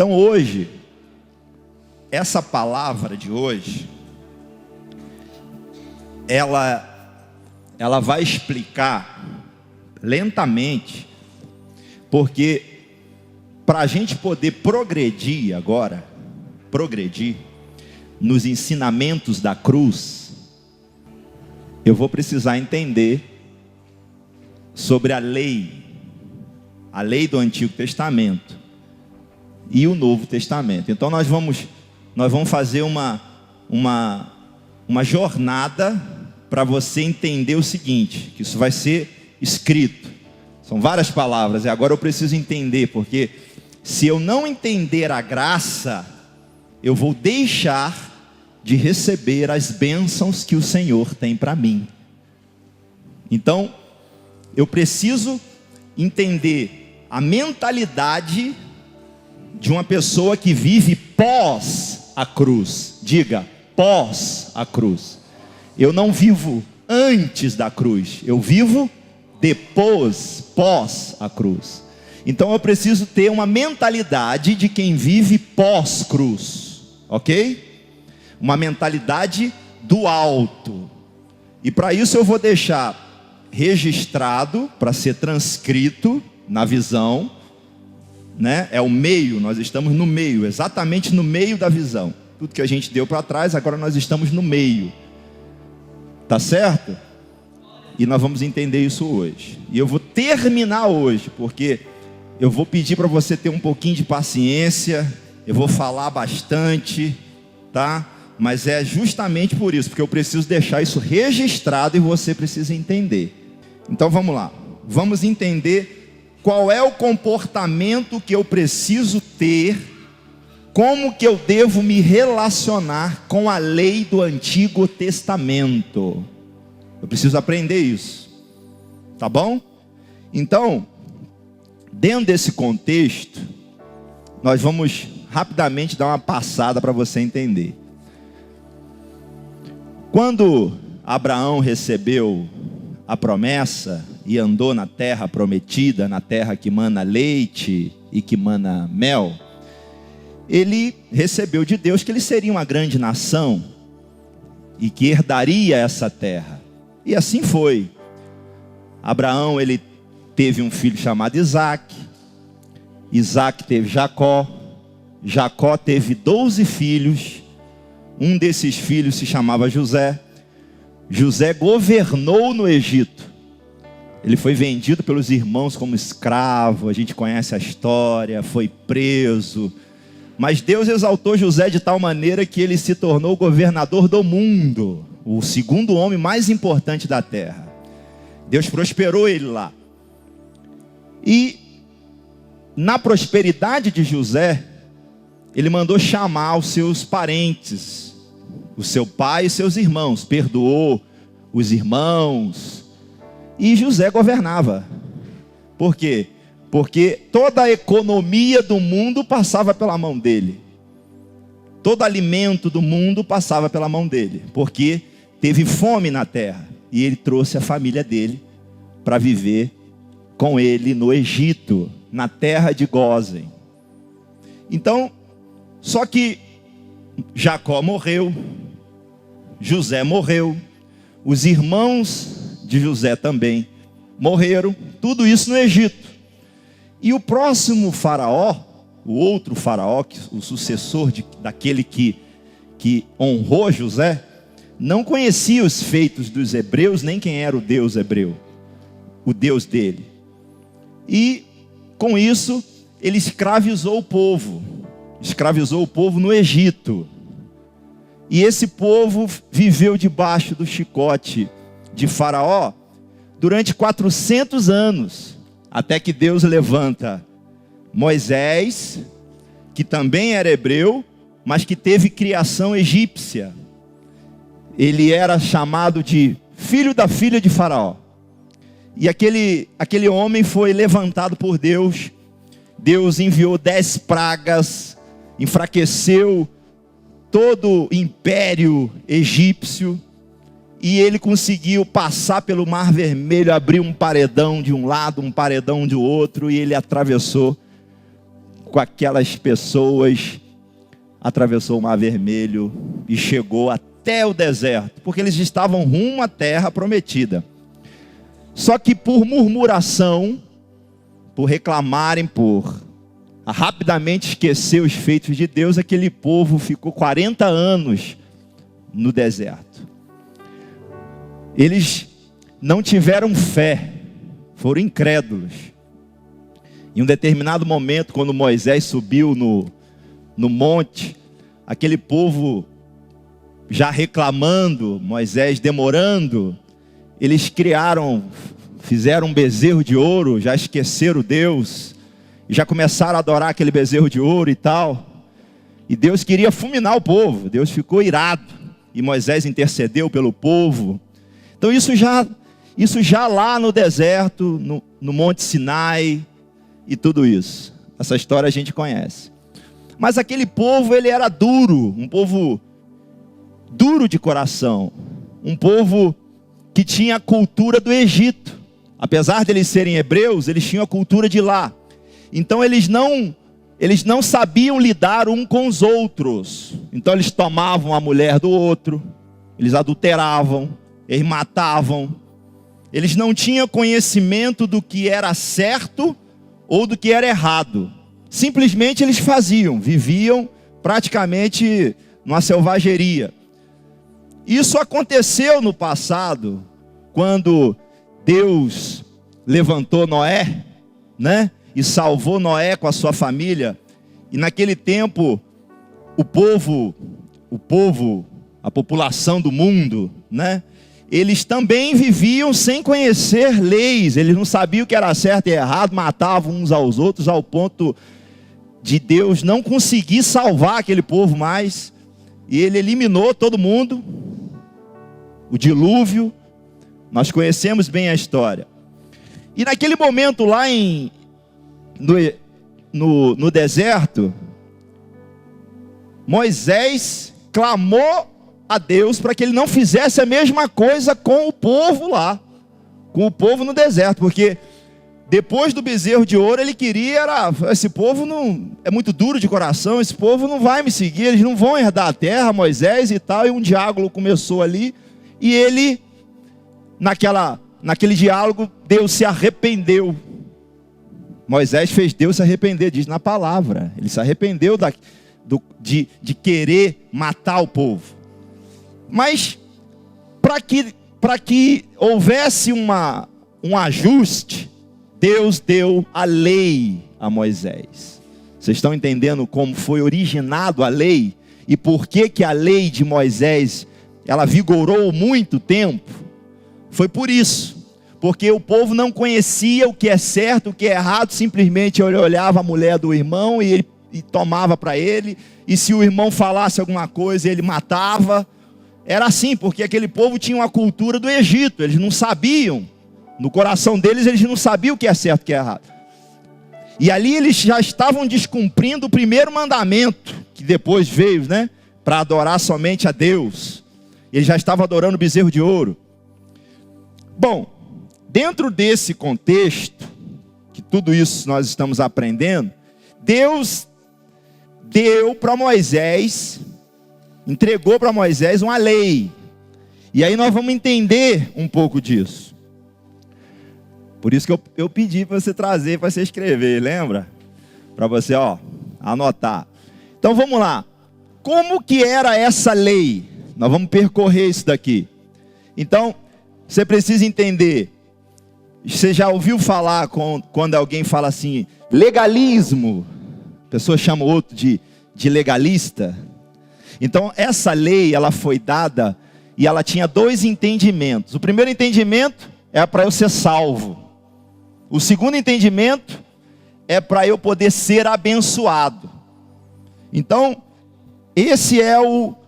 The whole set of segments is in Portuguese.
Então hoje, essa palavra de hoje, ela vai explicar lentamente, porque para a gente poder progredir agora, nos ensinamentos da cruz, eu vou precisar entender sobre a lei do Antigo Testamento e o Novo Testamento. Então nós vamos fazer uma jornada para você entender o seguinte, que isso vai ser escrito. São várias palavras, e agora eu preciso entender, porque se eu não entender a graça, eu vou deixar de receber as bênçãos que o Senhor tem para mim. Então, eu preciso entender a mentalidade de uma pessoa que vive pós a cruz. Diga, pós a cruz. Eu não vivo antes da cruz, eu vivo depois, pós a cruz. Então eu preciso ter uma mentalidade de quem vive pós-cruz, ok? Uma mentalidade do alto. E para isso eu vou deixar registrado, para ser transcrito na visão, né? É o meio, nós estamos no meio, exatamente no meio da visão. Tudo que a gente deu para trás, agora nós estamos no meio. Tá certo? E nós vamos entender isso hoje. E eu vou terminar hoje, porque eu vou pedir para você ter um pouquinho de paciência. Eu vou falar bastante, tá? Mas é justamente por isso, porque eu preciso deixar isso registrado e você precisa entender. Então vamos lá. Vamos entender qual é o comportamento que eu preciso ter, como que eu devo me relacionar com a lei do Antigo Testamento. Eu preciso aprender isso, tá bom? Então, dentro desse contexto, nós vamos rapidamente dar uma passada para você entender. Quando Abraão recebeu a promessa e andou na terra prometida, na terra que mana leite e que mana mel, ele recebeu de Deus que ele seria uma grande nação e que herdaria essa terra. E assim foi. Abraão, ele teve um filho chamado Isaac. Isaac teve Jacó. Jacó teve 12 filhos. Um desses filhos se chamava José. José governou no Egito. Ele foi vendido pelos irmãos como escravo. A gente conhece a história. Foi preso. Mas Deus exaltou José de tal maneira que ele se tornou governador do mundo, o segundo homem mais importante da terra. Deus prosperou ele lá. E na prosperidade de José, ele mandou chamar os seus parentes, o seu pai e seus irmãos, perdoou os irmãos, e José governava. Por quê? Porque toda a economia do mundo passava pela mão dele. Todo alimento do mundo passava pela mão dele. Porque teve fome na terra. E ele trouxe a família dele para viver com ele no Egito, na terra de Gósen. Então, só que Jacó morreu, José morreu, os irmãos de José também morreram, tudo isso no Egito. E o próximo faraó, o outro faraó, o sucessor daquele que honrou José, não conhecia os feitos dos hebreus, nem quem era o Deus hebreu, o Deus dele. E com isso, ele escravizou o povo no Egito. E esse povo viveu debaixo do chicote de Faraó durante 400 anos. Até que Deus levanta Moisés, que também era hebreu, mas que teve criação egípcia. Ele era chamado de filho da filha de Faraó. E aquele homem foi levantado por Deus. Deus enviou 10 pragas, enfraqueceu todo o império egípcio. E ele conseguiu passar pelo Mar Vermelho, abrir um paredão de um lado, um paredão do outro, e ele atravessou com aquelas pessoas, atravessou o Mar Vermelho e chegou até o deserto, porque eles estavam rumo à terra prometida. Só que por murmuração, por reclamarem, por rapidamente esquecer os feitos de Deus, aquele povo ficou 40 anos no deserto. Eles não tiveram fé, foram incrédulos. Em um determinado momento, quando Moisés subiu no monte, aquele povo já reclamando, Moisés demorando, eles fizeram um bezerro de ouro, já esqueceram Deus, e já começaram a adorar aquele bezerro de ouro e tal. E Deus queria fulminar o povo, Deus ficou irado, e Moisés intercedeu pelo povo. Então isso já lá no deserto, no Monte Sinai e tudo isso. Essa história a gente conhece. Mas aquele povo, ele era duro, um povo duro de coração, um povo que tinha a cultura do Egito. Apesar de eles serem hebreus, eles tinham a cultura de lá. Então eles não sabiam lidar um com os outros. Então eles tomavam a mulher do outro, eles adulteravam, eles matavam. Eles não tinham conhecimento do que era certo ou do que era errado. Simplesmente eles viviam praticamente numa selvageria. Isso aconteceu no passado, quando Deus levantou Noé, né? E salvou Noé com a sua família. E naquele tempo, o povo, a população do mundo, né? Eles também viviam sem conhecer leis. Eles não sabiam o que era certo e errado, matavam uns aos outros, ao ponto de Deus não conseguir salvar aquele povo mais. E ele eliminou todo mundo. O dilúvio, nós conhecemos bem a história. E naquele momento lá no deserto, Moisés clamou a Deus para que ele não fizesse a mesma coisa com o povo lá, com o povo no deserto, porque depois do bezerro de ouro ele queria, esse povo não é muito duro de coração, esse povo não vai me seguir, eles não vão herdar a terra, Moisés e tal. E um diálogo começou ali, e ele, naquele diálogo, Deus se arrependeu. Moisés fez Deus se arrepender, diz na palavra. Ele se arrependeu de querer matar o povo. Mas para que houvesse um ajuste, Deus deu a lei a Moisés. Vocês estão entendendo como foi originado a lei? E por que a lei de Moisés, ela vigorou muito tempo? Foi por isso. Porque o povo não conhecia o que é certo, o que é errado. Simplesmente ele olhava a mulher do irmão e tomava para ele. E se o irmão falasse alguma coisa, ele matava. Era assim, porque aquele povo tinha uma cultura do Egito. Eles não sabiam. No coração deles, eles não sabiam o que é certo e o que é errado. E ali eles já estavam descumprindo o primeiro mandamento, que depois veio, né? Para adorar somente a Deus. Eles já estavam adorando o bezerro de ouro. Bom, dentro desse contexto, que tudo isso nós estamos aprendendo, Deus deu para Moisés, entregou para Moisés uma lei. E aí nós vamos entender um pouco disso. Por isso que eu pedi para você trazer, para você escrever, lembra? Para você, anotar. Então vamos lá. Como que era essa lei? Nós vamos percorrer isso daqui. Então, você precisa entender. Você já ouviu falar quando alguém fala assim, legalismo? A pessoa chama o outro de legalista. Então, essa lei, ela foi dada e ela tinha dois entendimentos. O primeiro entendimento é para eu ser salvo. O segundo entendimento é para eu poder ser abençoado. Então, esse é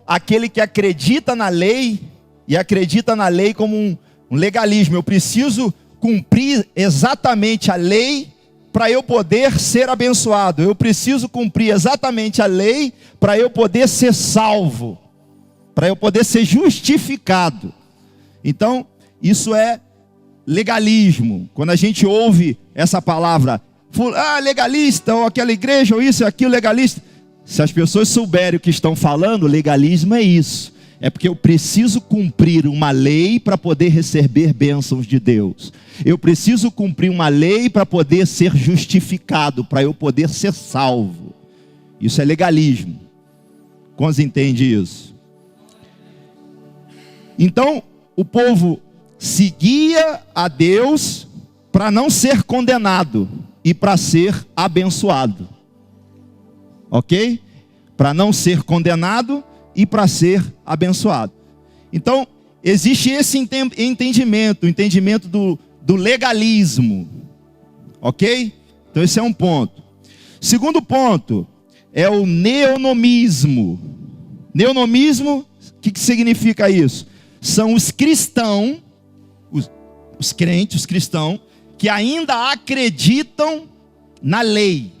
aquele que acredita na lei, e acredita na lei como um legalismo. Eu preciso cumprir exatamente a lei para eu poder ser abençoado. Eu preciso cumprir exatamente a lei para eu poder ser salvo, para eu poder ser justificado. Então, isso é legalismo. Quando a gente ouve essa palavra legalista, ou aquela igreja, ou isso, ou aquilo, legalista. Se as pessoas souberem o que estão falando, legalismo é isso. É porque eu preciso cumprir uma lei para poder receber bênçãos de Deus. Eu preciso cumprir uma lei para poder ser justificado, para eu poder ser salvo. Isso é legalismo. Quantos entendem isso? Então, o povo seguia a Deus para não ser condenado e para ser abençoado. Ok? Para não ser condenado e para ser abençoado. Então, existe esse entendimento, o entendimento do legalismo. Ok? Então, esse é um ponto. Segundo ponto é o neonomismo. Neonomismo, o que significa isso? São os cristãos, os crentes, os cristãos, que ainda acreditam na lei.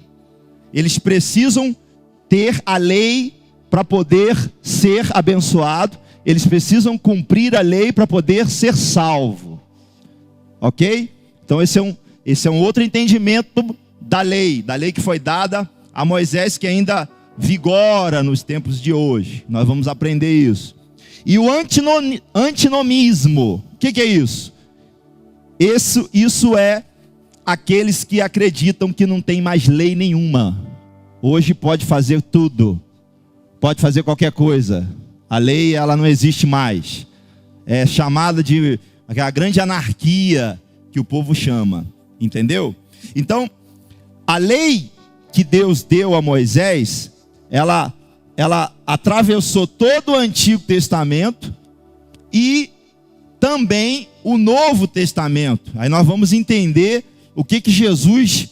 Eles precisam ter a lei para poder ser abençoado. Eles precisam cumprir a lei para poder ser salvo. Ok? Então esse é um outro entendimento da lei que foi dada a Moisés, que ainda vigora nos tempos de hoje. Nós vamos aprender isso. E o antinomismo, o que é isso? Isso é aqueles que acreditam que não tem mais lei nenhuma. Hoje pode fazer tudo, pode fazer qualquer coisa. A lei, ela não existe mais. É chamada de a grande anarquia que o povo chama, entendeu? Então, a lei que Deus deu a Moisés, ela atravessou todo o Antigo Testamento e também o Novo Testamento. Aí nós vamos entender o que Jesus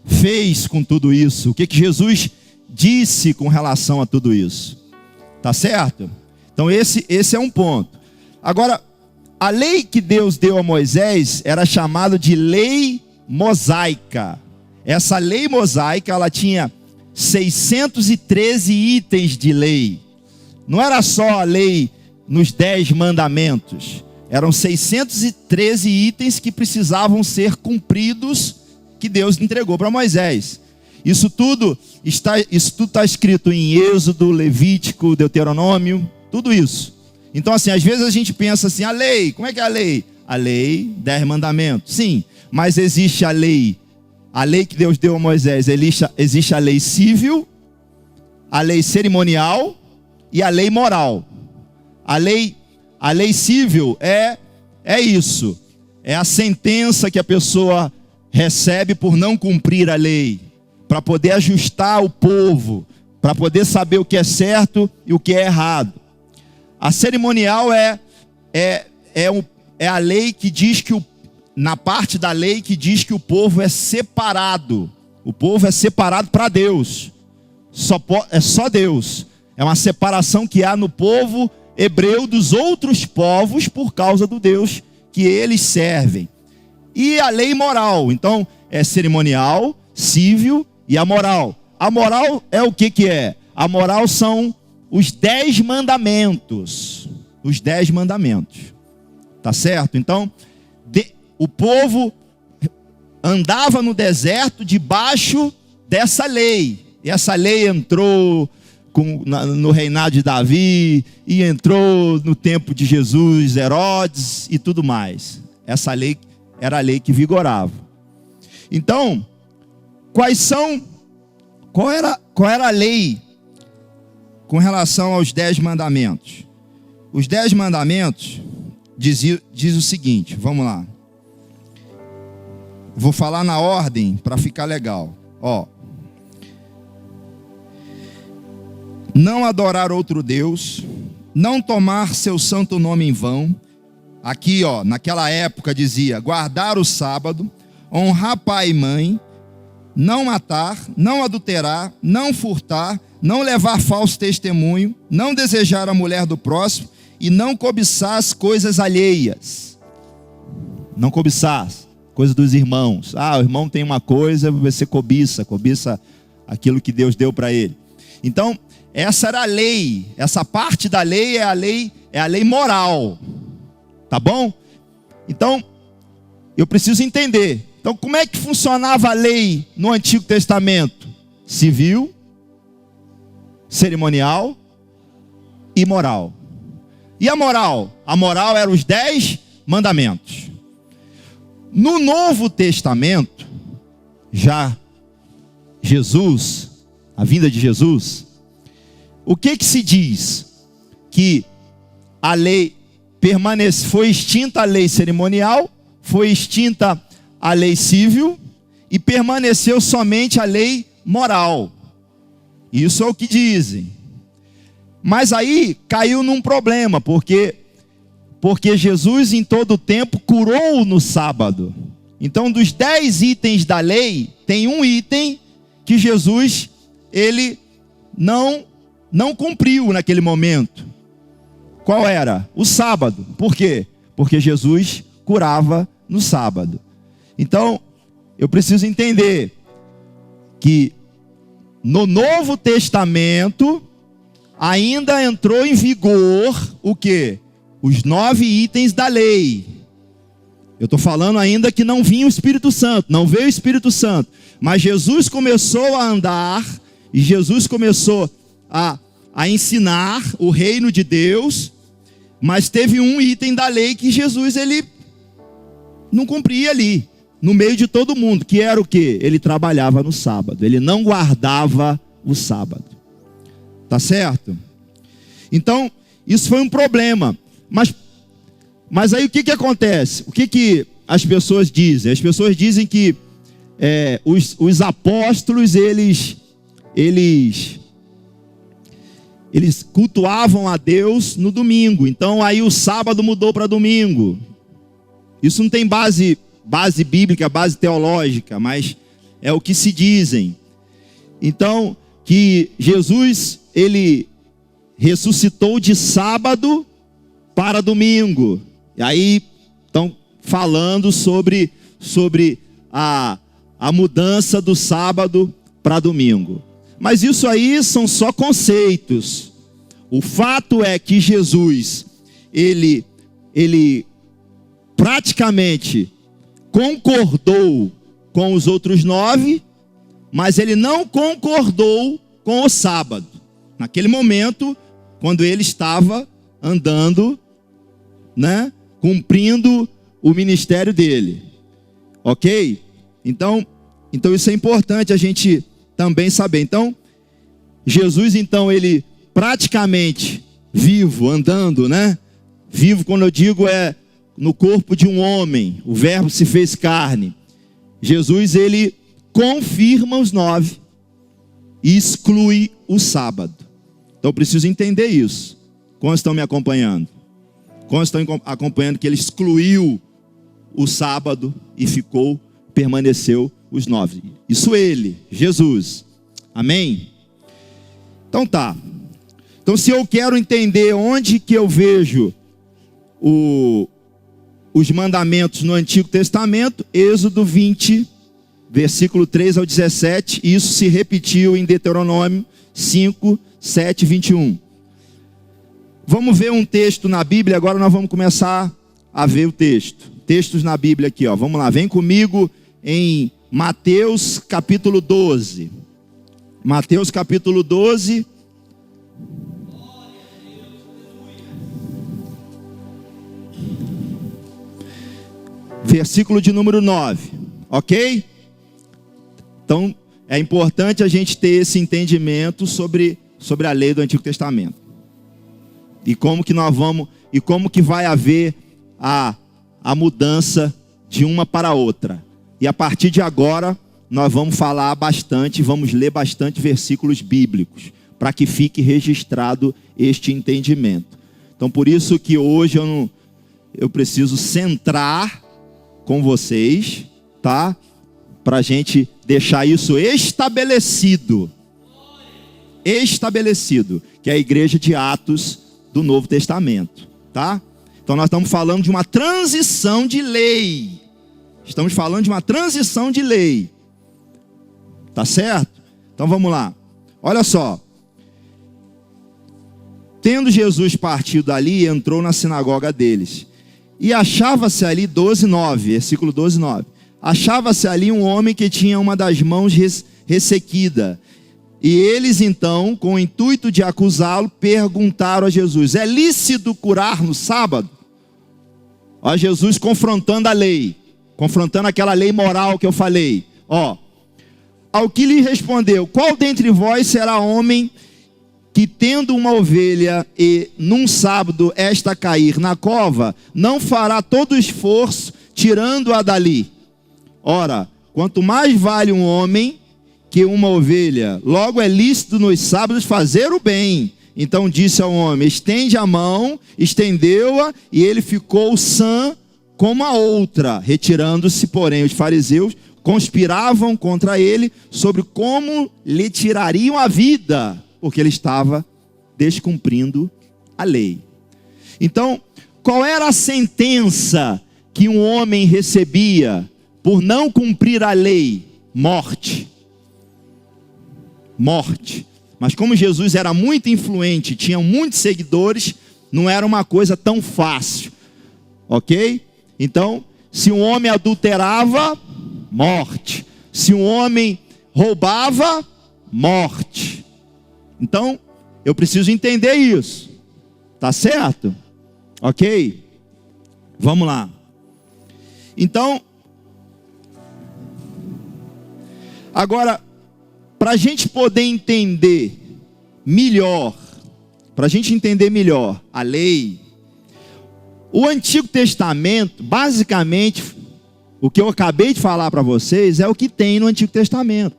fez com tudo isso, o que Jesus disse com relação a tudo isso. Tá certo? Então esse é um ponto. Agora, a lei que Deus deu a Moisés era chamada de lei mosaica. Essa lei mosaica, ela tinha 613 itens de lei. Não era só a lei nos 10 mandamentos. Eram 613 itens que precisavam ser cumpridos, que Deus entregou para Moisés. Isso tudo está escrito em Êxodo, Levítico, Deuteronômio, tudo isso. Então assim, às vezes a gente pensa assim, a lei, como é que é a lei? A lei, 10 mandamentos, sim, mas existe a lei que Deus deu a Moisés, existe a lei civil, a lei cerimonial e a lei moral. A lei civil é isso, é a sentença que a pessoa recebe por não cumprir a lei, para poder ajustar o povo, para poder saber o que é certo e o que é errado. A cerimonial é a lei que diz que na parte da lei que diz que o povo é separado. O povo é separado para Deus. É só Deus. É uma separação que há no povo hebreu dos outros povos por causa do Deus que eles servem. E a lei moral. Então, é cerimonial, civil e a moral. A moral é o que é? A moral são os 10 mandamentos. Os 10 mandamentos. Tá certo? Então, o povo andava no deserto debaixo dessa lei. E essa lei entrou no reinado de Davi, e entrou no tempo de Jesus, Herodes e tudo mais. Essa lei era a lei que vigorava. Então, qual era a lei com relação aos 10 mandamentos? Os 10 mandamentos diz o seguinte, vamos lá. Vou falar na ordem para ficar legal. Ó. Não adorar outro Deus, não tomar seu santo nome em vão. Aqui, ó, naquela época dizia, guardar o sábado, honrar pai e mãe, não matar, não adulterar, não furtar, não levar falso testemunho, não desejar a mulher do próximo e não cobiçar as coisas alheias. Não cobiçar coisas dos irmãos. O irmão tem uma coisa, você cobiça aquilo que Deus deu para ele. Então, essa era a lei, essa parte da lei é a lei moral, tá bom? Então, eu preciso entender Então, como é que funcionava a lei no Antigo Testamento? Civil, cerimonial e moral. E a moral? A moral eram os 10 mandamentos. No Novo Testamento, já Jesus, a vinda de Jesus, o que se diz? Que a lei foi extinta a lei cerimonial, foi extinta a lei civil e permaneceu somente a lei moral. Isso é o que dizem. Mas aí caiu num problema, porque Jesus em todo o tempo curou no sábado. Então, dos 10 itens da lei, tem um item que Jesus, ele não cumpriu naquele momento. Qual era? O sábado. Por quê? Porque Jesus curava no sábado. Então, eu preciso entender que no Novo Testamento ainda entrou em vigor o quê? Os 9 itens da lei. Eu estou falando ainda que não vinha o Espírito Santo, não veio o Espírito Santo. Mas Jesus começou a andar, e Jesus começou a ensinar o reino de Deus, mas teve um item da lei que Jesus, ele não cumpria ali, no meio de todo mundo, que era o quê? Ele trabalhava no sábado, ele não guardava o sábado. Tá certo? Então, isso foi um problema. Mas aí o que acontece? O que as pessoas dizem? As pessoas dizem que os apóstolos, eles cultuavam a Deus no domingo. Então aí o sábado mudou para domingo. Isso não tem base bíblica, base teológica, mas é o que se dizem. Então, que Jesus, ele ressuscitou de sábado para domingo. E aí estão falando sobre a mudança do sábado para domingo. Mas isso aí são só conceitos. O fato é que Jesus, ele praticamente concordou com os outros 9, mas ele não concordou com o sábado. Naquele momento, quando ele estava andando, né, cumprindo o ministério dele. Ok? Então isso é importante a gente também saber. Então, Jesus, então, ele praticamente vivo, andando, né? Vivo, quando eu digo, é no corpo de um homem. O verbo se fez carne. Jesus, ele confirma os 9 e exclui o sábado. Então, eu preciso entender isso. Quantos estão me acompanhando? Quantos estão acompanhando que ele excluiu o sábado e permaneceu os 9? Isso ele, Jesus. Amém? Então tá. Então, se eu quero entender onde que eu vejo os mandamentos no Antigo Testamento, Êxodo 20, versículo 3 ao 17, e isso se repetiu em Deuteronômio 5, 7 e 21. Vamos ver um texto na Bíblia, agora nós vamos começar a ver o texto. Textos na Bíblia aqui, ó. Vamos lá, vem comigo em Mateus capítulo 12. Mateus capítulo 12. Versículo de número 9. Ok? Então, é importante a gente ter esse entendimento sobre a lei do Antigo Testamento. E como que vai haver a mudança de uma para outra. E a partir de agora, nós vamos falar bastante, vamos ler bastante versículos bíblicos, para que fique registrado este entendimento. Então, por isso que hoje eu preciso centrar com vocês, tá? Para a gente deixar isso estabelecido, que é a igreja de Atos do Novo Testamento, tá? Então nós estamos falando de uma transição de lei. Estamos falando de uma transição de lei. Tá certo? Então vamos lá. Olha só. Tendo Jesus partido dali, entrou na sinagoga deles. E achava-se ali 12:9, versículo 12:9. achava-se ali um homem que tinha uma das mãos ressequida. E eles então, com o intuito de acusá-lo, perguntaram a Jesus: é lícito curar no sábado? Ó, Jesus confrontando a lei, confrontando aquela lei moral que eu falei. Ó, ao que lhe respondeu: qual dentre vós será homem que, tendo uma ovelha e num sábado esta cair na cova, não fará todo o esforço tirando-a dali? Ora, quanto mais vale um homem que uma ovelha, logo é lícito nos sábados fazer o bem. Então disse ao homem: estende a mão. Estendeu-a, e ele ficou sã como a outra. Retirando-se, porém, os fariseus conspiravam contra ele sobre como lhe tirariam a vida, porque ele estava descumprindo a lei. Então, qual era a sentença que um homem recebia por não cumprir a lei? Morte. Morte. Mas como Jesus era muito influente, tinha muitos seguidores, não era uma coisa tão fácil. Ok? Então, se um homem adulterava, morte. Se um homem roubava, morte. Então, eu preciso entender isso. Tá certo? Ok? Vamos lá. Então, agora, para a gente poder entender melhor, a lei, o Antigo Testamento, basicamente, o que eu acabei de falar para vocês é o que tem no Antigo Testamento.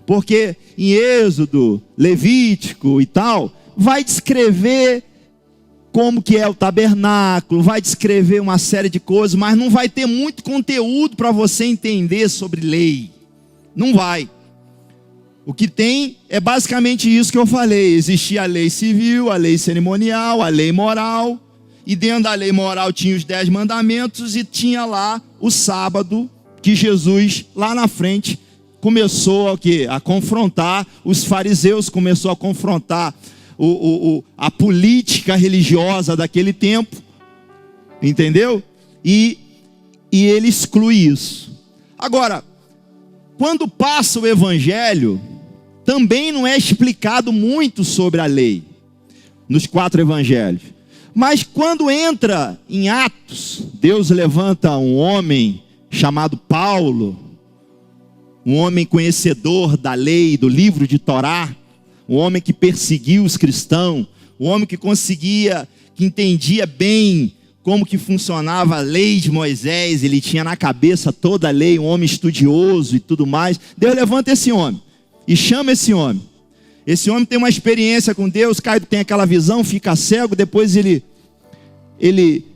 Porque em Êxodo, Levítico e tal, vai descrever como que é o tabernáculo, vai descrever uma série de coisas, mas não vai ter muito conteúdo para você entender sobre lei. Não vai. O que tem é basicamente isso que eu falei. Existia a lei civil, a lei cerimonial, a lei moral. E dentro da lei moral tinha os 10 mandamentos e tinha lá o sábado, que Jesus, lá na frente, começou a confrontar os fariseus, começou a confrontar a política religiosa daquele tempo. Entendeu? E ele exclui isso. Agora, quando passa o evangelho, também não é explicado muito sobre a lei, nos 4 evangelhos. Mas quando entra em Atos, Deus levanta um homem chamado Paulo, um homem conhecedor da lei, do livro de Torá, um homem que perseguiu os cristãos, um homem que entendia bem como que funcionava a lei de Moisés, ele tinha na cabeça toda a lei, um homem estudioso e tudo mais. Deus levanta esse homem e chama esse homem. Esse homem tem uma experiência com Deus, tem aquela visão, fica cego, depois ele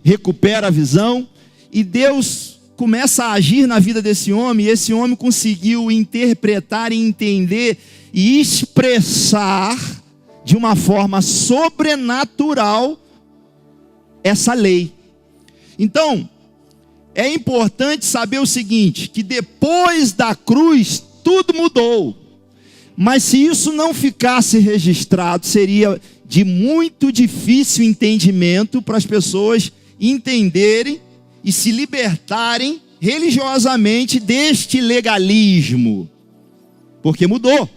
recupera a visão, e Deus começa a agir na vida desse homem, e esse homem conseguiu interpretar e entender e expressar de uma forma sobrenatural essa lei. Então, é importante saber o seguinte, que depois da cruz, tudo mudou. Mas se isso não ficasse registrado, seria de muito difícil entendimento para as pessoas entenderem e se libertarem religiosamente deste legalismo. Porque mudou.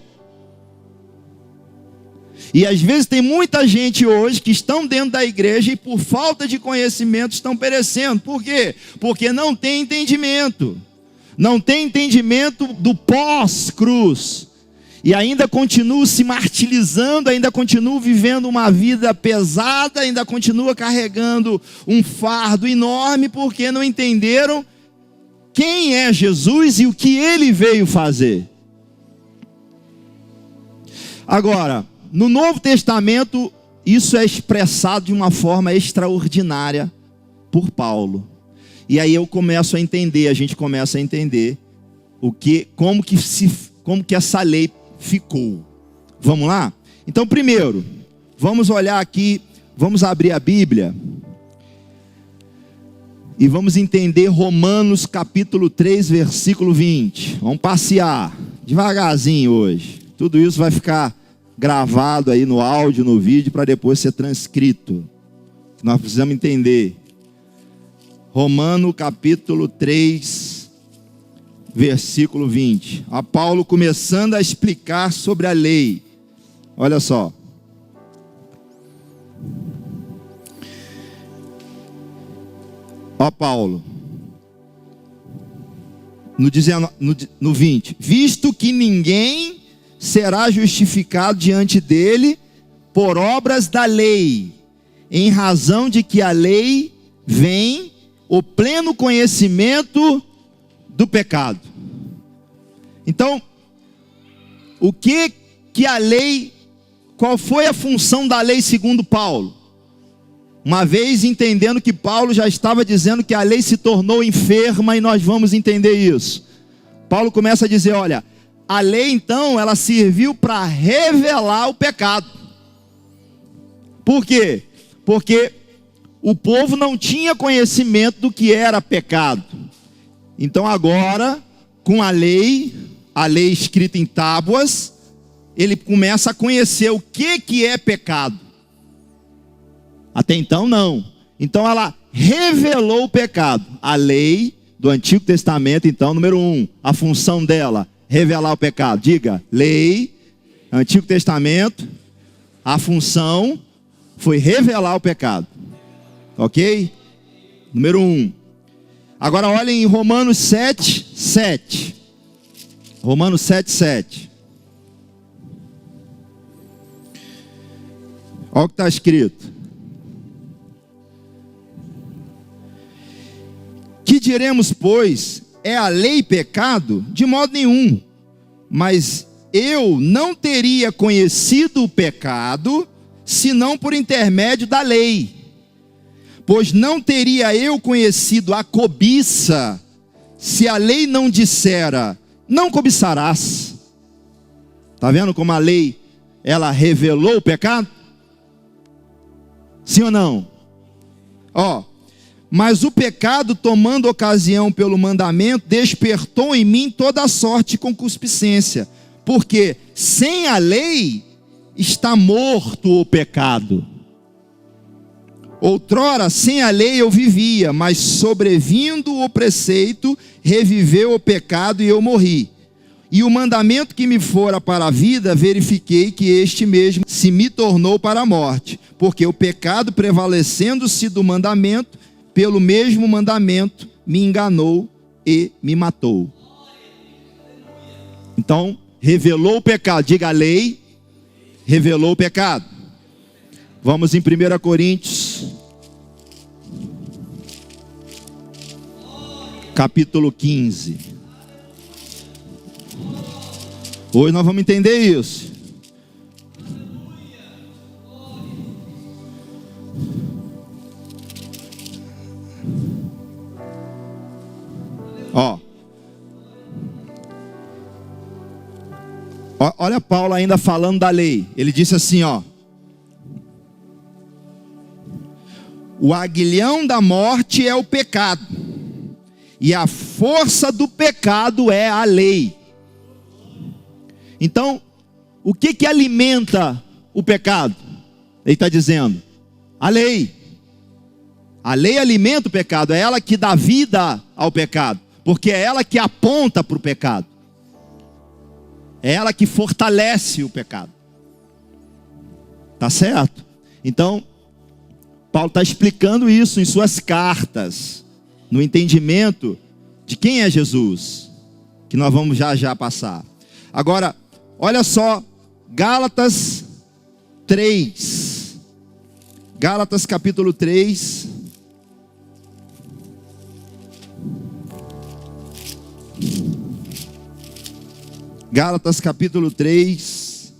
E às vezes tem muita gente hoje que estão dentro da igreja e por falta de conhecimento estão perecendo. Por quê? Porque não tem entendimento. Não tem entendimento do pós-cruz. E ainda continua se martirizando, ainda continua vivendo uma vida pesada, ainda continua carregando um fardo enorme, porque não entenderam quem é Jesus e o que ele veio fazer. Agora, no Novo Testamento, isso é expressado de uma forma extraordinária por Paulo. E aí a gente começa a entender como que essa lei ficou. Vamos lá? Então, primeiro, vamos olhar aqui, vamos abrir a Bíblia e vamos entender Romanos capítulo 3, versículo 20. Vamos passear devagarzinho hoje. Tudo isso vai ficar gravado aí no áudio, no vídeo, para depois ser transcrito. Nós precisamos entender. Romanos capítulo 3, versículo 20. A Paulo começando a explicar sobre a lei. Olha só. Ó Paulo. No 20. Visto que ninguém será justificado diante dele por obras da lei, em razão de que a lei vem o pleno conhecimento do pecado. Então, o que a lei, qual foi a função da lei segundo Paulo? Uma vez entendendo que Paulo já estava dizendo que a lei se tornou enferma, e nós vamos entender isso. Paulo começa a dizer, olha, a lei então, ela serviu para revelar o pecado. Por quê? Porque o povo não tinha conhecimento do que era pecado. Então agora, com a lei escrita em tábuas, ele começa a conhecer o que é pecado. Até então não. Então ela revelou o pecado. A lei do Antigo Testamento, então, número 1, a função dela, revelar o pecado. Diga, lei, Antigo Testamento, a função foi revelar o pecado. Ok? Número 1. Agora olhem em Romanos 7, 7. Romanos 7, 7. Olha o que está escrito. Que diremos, pois, é a lei pecado? De modo nenhum. Mas eu não teria conhecido o pecado, senão por intermédio da lei. Pois não teria eu conhecido a cobiça, se a lei não dissera, não cobiçarás. Está vendo como a lei, ela revelou o pecado? Sim ou não? Mas o pecado, tomando ocasião pelo mandamento, despertou em mim toda a sorte de concupiscência. Porque sem a lei está morto o pecado. Outrora, sem a lei eu vivia, mas sobrevindo o preceito, reviveu o pecado e eu morri. E o mandamento que me fora para a vida, verifiquei que este mesmo se me tornou para a morte. Porque o pecado, prevalecendo-se do mandamento, pelo mesmo mandamento, me enganou e me matou. Então, revelou o pecado. Diga, a lei revelou o pecado. Vamos em 1 Coríntios, capítulo 15. Hoje nós vamos entender isso. Olha Paulo ainda falando da lei. Ele disse assim, o aguilhão da morte é o pecado, e a força do pecado é a lei. Então, o que alimenta o pecado? Ele está dizendo, a lei. A lei alimenta o pecado, é ela que dá vida ao pecado, porque é ela que aponta para o pecado. É ela que fortalece o pecado. Tá certo? Então, Paulo está explicando isso em suas cartas, no entendimento de quem é Jesus, que nós vamos já passar. Agora, olha só, Gálatas 3. Gálatas capítulo 3. Gálatas capítulo 3,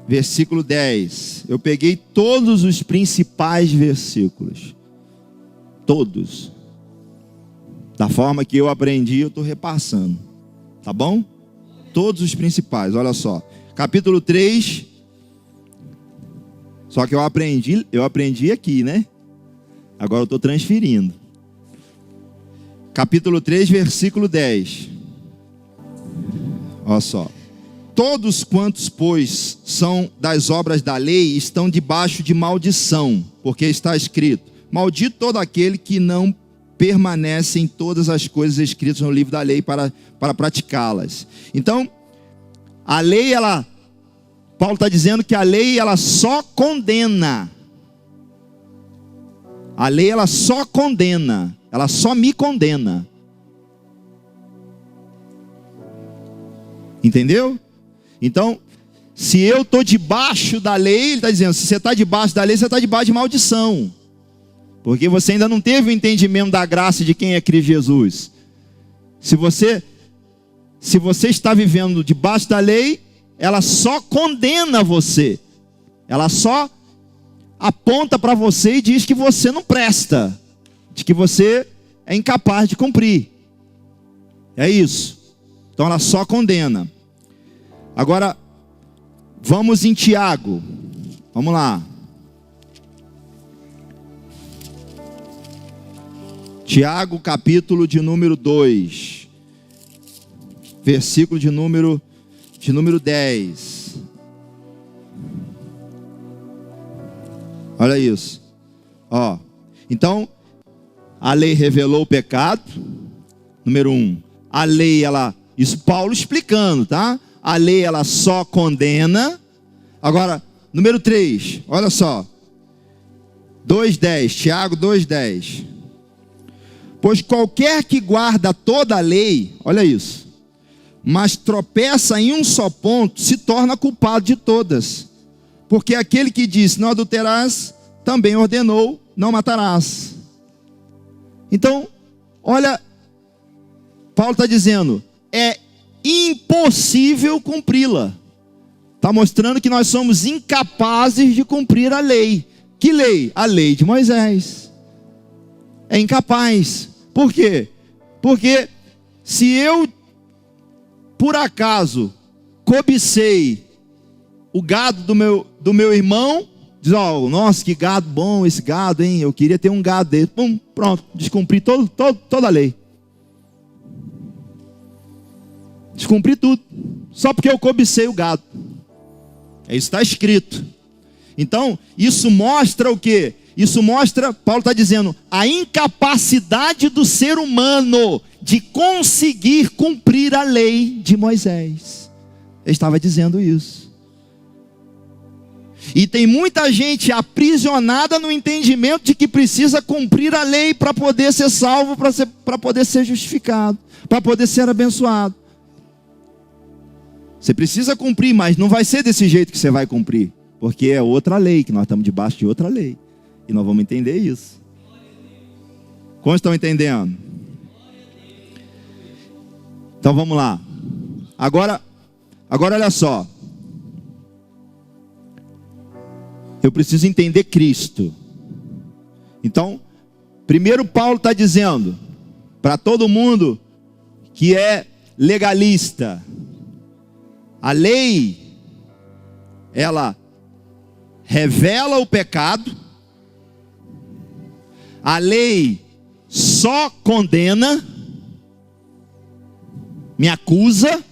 versículo 10. Eu peguei todos os principais versículos. Todos. Da forma que eu aprendi, eu estou repassando. Tá bom? Todos os principais, olha só. Capítulo 3. Só que eu aprendi aqui, né? Agora eu estou transferindo. Capítulo 3, versículo 10. Olha só. Todos quantos, pois, são das obras da lei, estão debaixo de maldição, porque está escrito, maldito todo aquele que não permanecem todas as coisas escritas no livro da lei para praticá-las. Então, a lei, Paulo está dizendo que a lei, ela só condena. A lei, ela só condena. Ela só me condena. Entendeu? Então, se eu estou debaixo da lei, ele está dizendo, se você está debaixo da lei, você está debaixo de maldição. Porque você ainda não teve o entendimento da graça de quem é Cristo Jesus. Se você está vivendo debaixo da lei, ela só condena você. Ela só aponta para você e diz que você não presta. De que você é incapaz de cumprir. É isso. Então ela só condena. Agora, vamos em Tiago. Vamos lá. Tiago, capítulo de número 2. Versículo de número 10. Olha isso. Ó. Então, a lei revelou o pecado. Número 1. A lei, isso Paulo explicando, tá? A lei, ela só condena. Agora, número 3, olha só. 2:10, Tiago 2:10. Pois qualquer que guarda toda a lei, olha isso, mas tropeça em um só ponto, se torna culpado de todas. Porque aquele que disse, não adulterarás, também ordenou, não matarás. Então, olha, Paulo está dizendo, é impossível cumpri-la. Está mostrando que nós somos incapazes de cumprir a lei. Que lei? A lei de Moisés. É incapaz. Por quê? Porque se eu, por acaso, cobicei o gado do meu irmão, diz, ó, nossa, que gado bom esse gado, hein? Eu queria ter um gado dele. Pum, pronto, descumpri toda a lei. Descumpri tudo, só porque eu cobicei o gado. Isso está escrito. Então, isso mostra o quê? Isso mostra, Paulo está dizendo, a incapacidade do ser humano de conseguir cumprir a lei de Moisés. Ele estava dizendo isso. E tem muita gente aprisionada no entendimento de que precisa cumprir a lei para poder ser salvo, para poder ser justificado, para poder ser abençoado. Você precisa cumprir, mas não vai ser desse jeito que você vai cumprir. Porque é outra lei, que nós estamos debaixo de outra lei. E nós vamos entender isso. Como estão entendendo? Então vamos lá. Agora olha só. Eu preciso entender Cristo. Então, primeiro Paulo está dizendo, para todo mundo que é legalista, a lei, ela revela o pecado, a lei só condena, me acusa,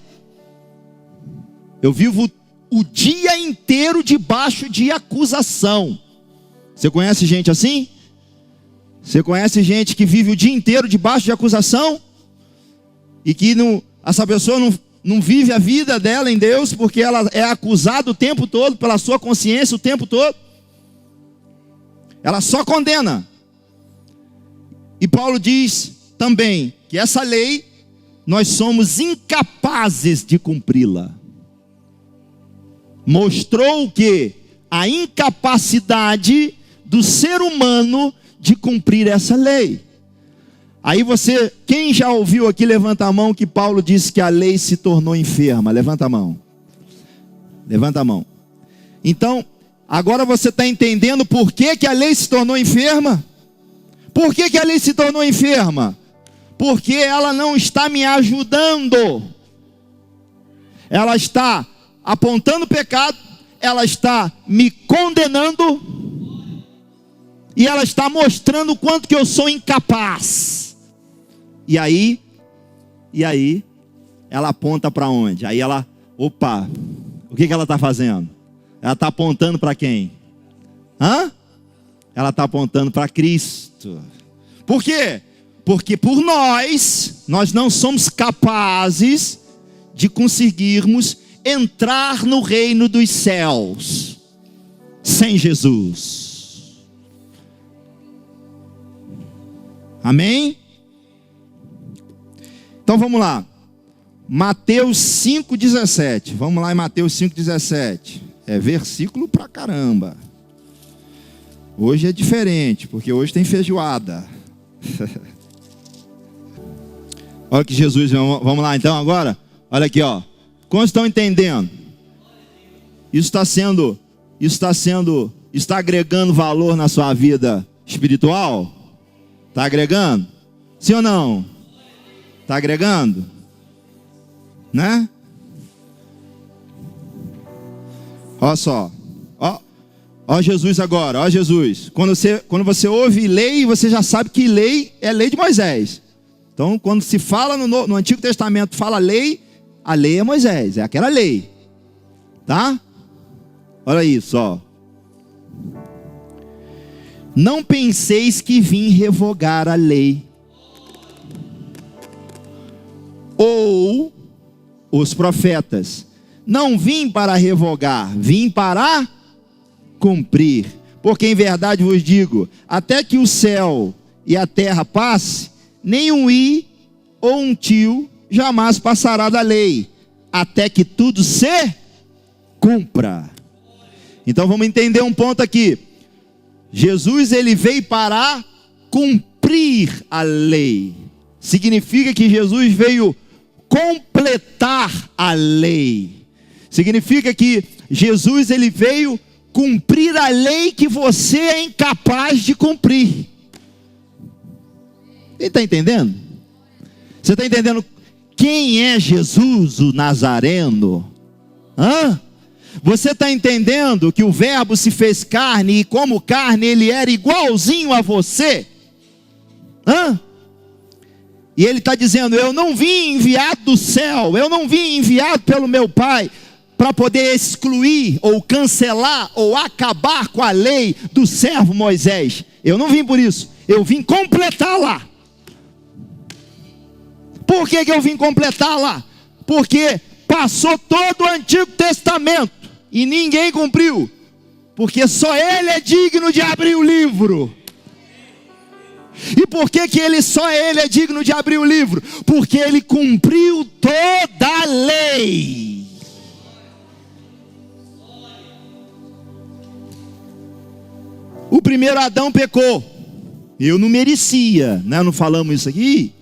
eu vivo o dia inteiro debaixo de acusação. Você conhece gente assim? Você conhece gente que vive o dia inteiro debaixo de acusação? E que essa pessoa não vive a vida dela em Deus, porque ela é acusada o tempo todo, pela sua consciência o tempo todo. Ela só condena. E Paulo diz também que essa lei, nós somos incapazes de cumpri-la. Mostrou o quê? A incapacidade do ser humano de cumprir essa lei. Aí quem já ouviu aqui, levanta a mão, que Paulo disse que a lei se tornou enferma. Levanta a mão. Levanta a mão. Então, agora você está entendendo por que a lei se tornou enferma? Por que a lei se tornou enferma? Porque ela não está me ajudando. Ela está apontando o pecado, ela está me condenando, e ela está mostrando o quanto que eu sou incapaz. E aí ela aponta para onde? Aí opa, o que ela está fazendo? Ela está apontando para quem? Ela está apontando para Cristo. Por quê? Porque por nós não somos capazes de conseguirmos entrar no reino dos céus sem Jesus. Amém? Então vamos lá. Mateus 5,17. Vamos lá em Mateus 5,17. É versículo pra caramba. Hoje é diferente, porque hoje tem feijoada. Olha que Jesus, vamos lá então agora. Olha aqui, ó. Como estão entendendo? Está agregando valor na sua vida espiritual? Está agregando? Sim ou não? Está agregando? Né? Olha só. Ó Jesus agora, ó Jesus. Quando você ouve lei, você já sabe que lei é lei de Moisés. Então, quando se fala no Antigo Testamento, fala lei, a lei é Moisés, é aquela lei. Tá? Olha isso, ó. Não penseis que vim revogar a lei ou os profetas. Não vim para revogar, vim para cumprir. Porque em verdade vos digo, até que o céu e a terra passe, nem um i ou um tio jamais passará da lei, até que tudo se cumpra. Então vamos entender um ponto aqui. Jesus, ele veio para cumprir a lei. Significa que Jesus veio completar a lei. Significa que Jesus, ele veio cumprir a lei que você é incapaz de cumprir. Ele está entendendo? Você está entendendo quem é Jesus, o Nazareno? Hã? Você está entendendo que o verbo se fez carne e como carne ele era igualzinho a você? Hã? E ele está dizendo, eu não vim enviado do céu, eu não vim enviado pelo meu Pai para poder excluir ou cancelar ou acabar com a lei do servo Moisés. Eu não vim por isso, eu vim completá-la. Por que eu vim completá-la? Porque passou todo o Antigo Testamento e ninguém cumpriu, porque só ele é digno de abrir o livro. E por que só ele é digno de abrir o livro? Porque ele cumpriu toda a lei. O primeiro Adão pecou, eu não merecia, né? Não falamos isso aqui?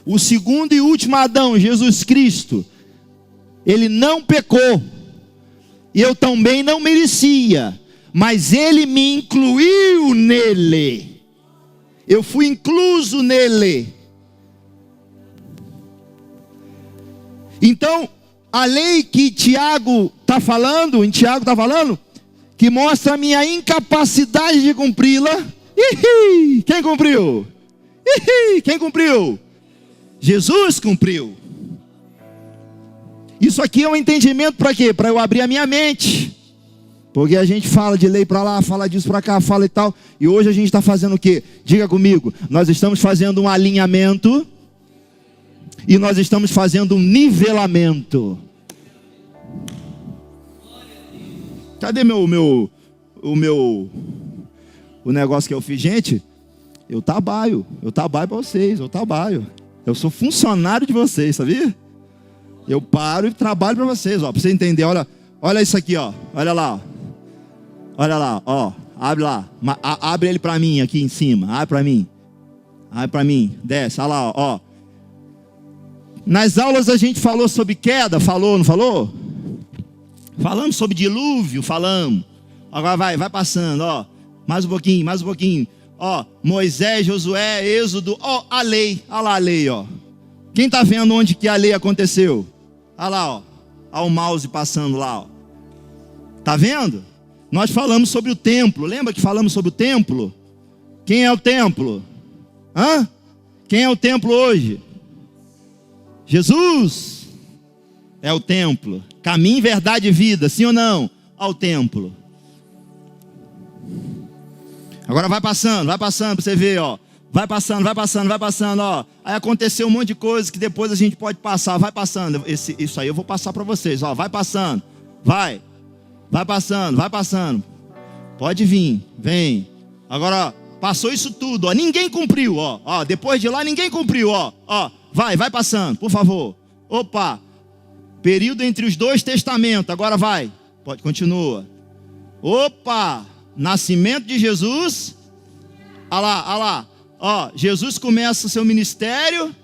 O segundo e último Adão, Jesus Cristo, ele não pecou, e eu também não merecia, mas ele me incluiu nele, eu fui incluso nele. Então, a lei que Tiago está falando, que mostra a minha incapacidade de cumpri-la, quem cumpriu? Quem cumpriu? Jesus cumpriu. Isso aqui é um entendimento para quê? Para eu abrir a minha mente. Porque a gente fala de lei para lá, fala disso para cá, fala e tal. E hoje a gente está fazendo o quê? Diga comigo. Nós estamos fazendo um alinhamento. E nós estamos fazendo um nivelamento. Cadê o negócio que eu fiz? Gente, eu trabalho para vocês, eu sou funcionário de vocês, sabia? Eu paro e trabalho para vocês, ó, para você entender. Olha isso aqui, ó. Olha lá, ó. Abre lá. Abre ele para mim aqui em cima. Abre para mim. Desce, olha lá, ó. Nas aulas a gente falou sobre queda, não falou? Falamos sobre dilúvio, falamos. Agora vai passando, ó. Mais um pouquinho. Ó, Moisés, Josué, Êxodo, ó, a lei. Olha lá a lei, ó. Quem está vendo onde que a lei aconteceu? Olha lá, ó. Olha o mouse passando lá, ó. Tá vendo? Nós falamos sobre o templo. Lembra que falamos sobre o templo? Quem é o templo? Hã? Quem é o templo hoje? Jesus é o templo. Caminho, verdade e vida, sim ou não? Ao templo. Agora vai passando para você ver, ó. Vai passando, vai passando, vai passando, ó. Aí aconteceu um monte de coisa que depois a gente pode passar. Vai passando. Isso aí eu vou passar para vocês, ó. Vai passando. Vai passando, vai passando. Pode vir, vem. Agora, ó, passou isso tudo, ó. Ninguém cumpriu, ó. Ó, depois de lá ninguém cumpriu, ó. Ó, vai passando, por favor. Opa. Período entre os dois testamentos. Agora vai. Pode, continua. Opa. Nascimento de Jesus. Olha lá, olha lá. Ó, Jesus começa o seu ministério.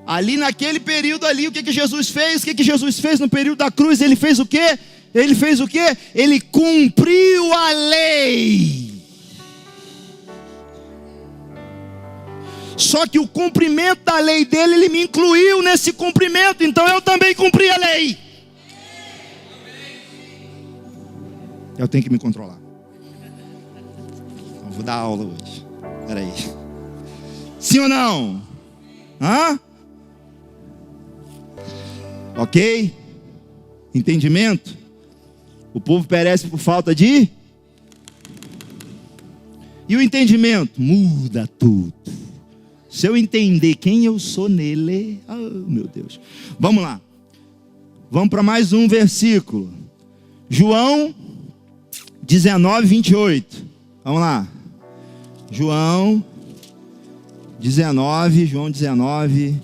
Ali naquele período ali, o que Jesus fez? O que Jesus fez no período da cruz? Ele fez o quê? Ele fez o quê? Ele cumpriu a lei. Só que o cumprimento da lei dele, ele me incluiu nesse cumprimento. Então eu também cumpri a lei. Eu tenho que me controlar. Eu vou dar aula hoje. Espera aí. Sim ou não? Hã? Ok? Entendimento? O povo perece por falta de... E o entendimento? Muda tudo. Se eu entender quem eu sou nele... Oh, meu Deus. Vamos lá. Vamos para mais um versículo. João 19, 28. Vamos lá. João 19.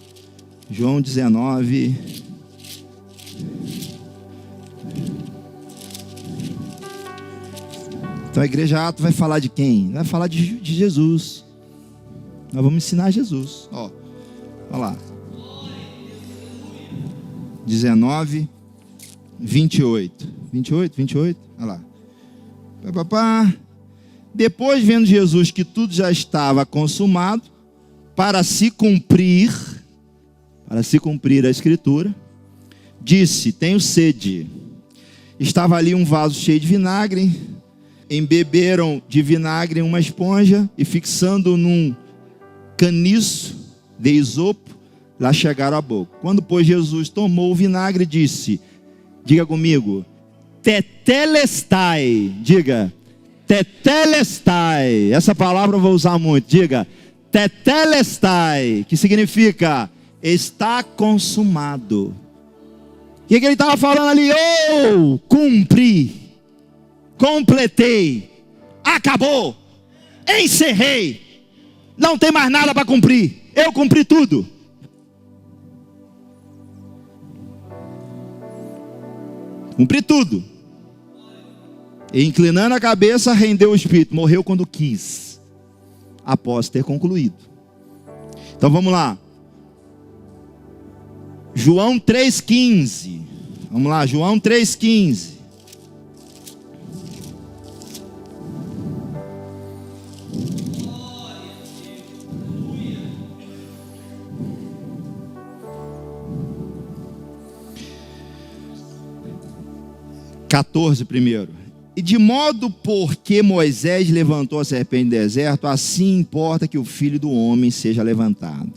Então a igreja Atos vai falar de quem? Vai falar de Jesus. Nós vamos ensinar Jesus. Ó, olha lá. 19, 28. 28, olha lá. Depois, vendo Jesus que tudo já estava consumado, para se cumprir a escritura, disse: tenho sede. Estava ali um vaso cheio de vinagre, embeberam de vinagre uma esponja e fixando num caniço de isopo, lá chegaram à boca. Quando, pois, Jesus tomou o vinagre, disse, diga comigo, tetelestai, diga, tetelestai, essa palavra eu vou usar muito, diga, tetelestai, que significa, está consumado. O que ele estava falando ali? Eu cumpri, completei, acabou, encerrei, não tem mais nada para cumprir, eu cumpri tudo. Cumpri tudo. E inclinando a cabeça, rendeu o espírito. Morreu quando quis, após ter concluído. Então vamos lá. João 3,15. Vamos lá, João 3,15. Primeiro. E de modo porque Moisés levantou a serpente no deserto, assim importa que o Filho do Homem seja levantado,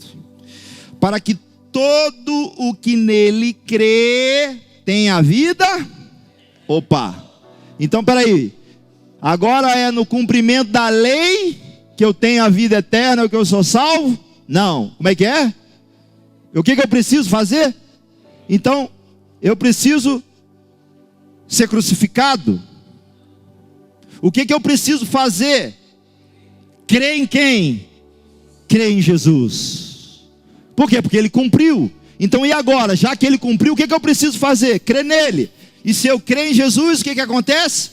para que todo o que nele crê tenha vida. Opa! Então peraí, agora é no cumprimento da lei que eu tenho a vida eterna, que eu sou salvo? Não. Como é que é? O que eu preciso fazer? Então eu preciso ser crucificado. O que eu preciso fazer? Crer em quem? Crer em Jesus. Por quê? Porque ele cumpriu. Então e agora? Já que ele cumpriu, o que eu preciso fazer? Crer nele. E se eu crer em Jesus, o que acontece?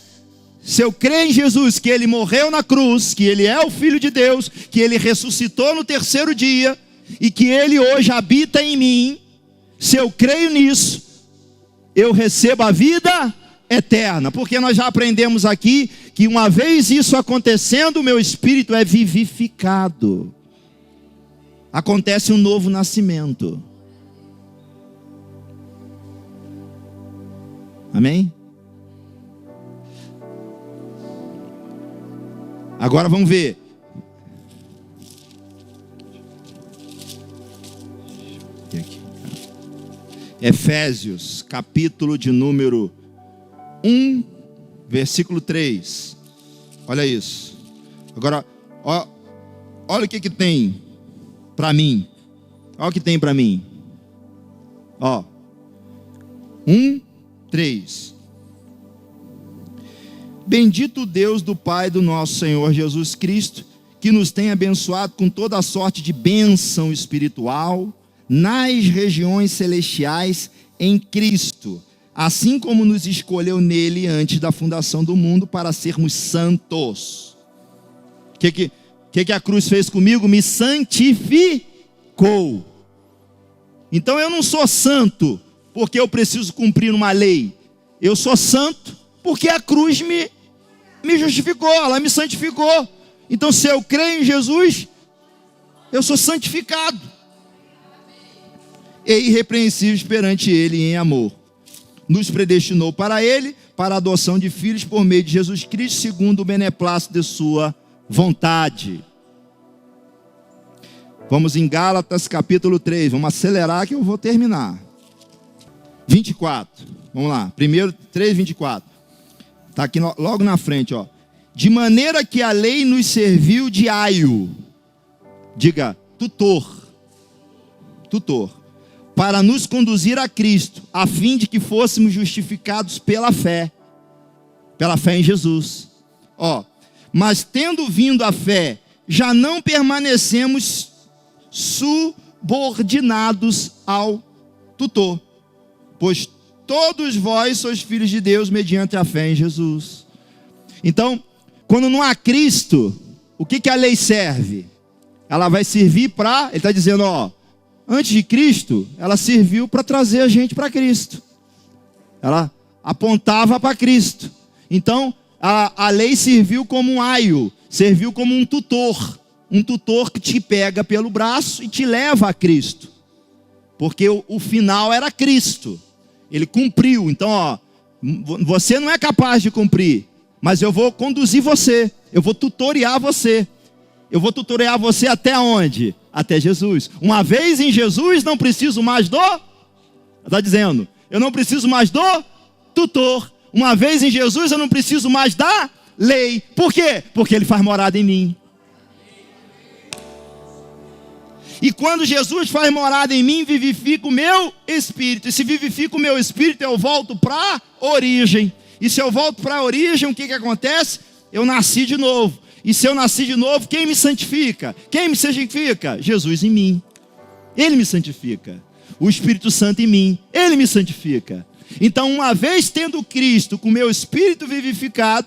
Se eu crer em Jesus, que ele morreu na cruz, que ele é o Filho de Deus, que ele ressuscitou no terceiro dia, e que ele hoje habita em mim, se eu creio nisso, eu recebo a vida eterna, porque nós já aprendemos aqui que uma vez isso acontecendo, o meu espírito é vivificado. Acontece um novo nascimento. Amém? Agora vamos ver. Efésios, capítulo de número 1, versículo 3. Olha isso. Agora, ó, olha o que tem para mim. Olha o que tem para mim. Ó. 1, 3. Bendito Deus do Pai do nosso Senhor Jesus Cristo, que nos tem abençoado com toda a sorte de bênção espiritual nas regiões celestiais em Cristo, assim como nos escolheu nele antes da fundação do mundo para sermos santos. O que a cruz fez comigo? Me santificou. Então eu não sou santo porque eu preciso cumprir uma lei. Eu sou santo porque a cruz me justificou, ela me santificou. Então se eu creio em Jesus, eu sou santificado e irrepreensíveis perante ele em amor. Nos predestinou para ele, para a adoção de filhos por meio de Jesus Cristo, segundo o beneplácito de sua vontade. Vamos em Gálatas capítulo 3, vamos acelerar que eu vou terminar. 24, vamos lá, primeiro 3, 24. Está aqui logo na frente, ó. De maneira que a lei nos serviu de aio, diga, tutor, para nos conduzir a Cristo, a fim de que fôssemos justificados pela fé em Jesus. Ó, mas tendo vindo a fé, já não permanecemos subordinados ao tutor, pois todos vós sois filhos de Deus mediante a fé em Jesus. Então, quando não há Cristo, o que a lei serve? Ela vai servir para, ele está dizendo, ó, antes de Cristo, ela serviu para trazer a gente para Cristo. Ela apontava para Cristo. Então, a lei serviu como um aio, serviu como um tutor que te pega pelo braço e te leva a Cristo. Porque o final era Cristo. Ele cumpriu. Então, ó, você não é capaz de cumprir, mas eu vou conduzir você. Eu vou tutoriar você. Eu vou tutoriar você até onde? Até Jesus. Uma vez em Jesus, não preciso mais do... Está dizendo, eu não preciso mais do tutor. Uma vez em Jesus, eu não preciso mais da lei. Por quê? Porque ele faz morada em mim. E quando Jesus faz morada em mim, vivifica o meu espírito. E se vivifica o meu espírito, eu volto para a origem. E se eu volto para a origem, o que acontece? Eu nasci de novo. E se eu nasci de novo, quem me santifica? Quem me santifica? Jesus em mim. Ele me santifica. O Espírito Santo em mim. Ele me santifica. Então, uma vez tendo Cristo com o meu espírito vivificado,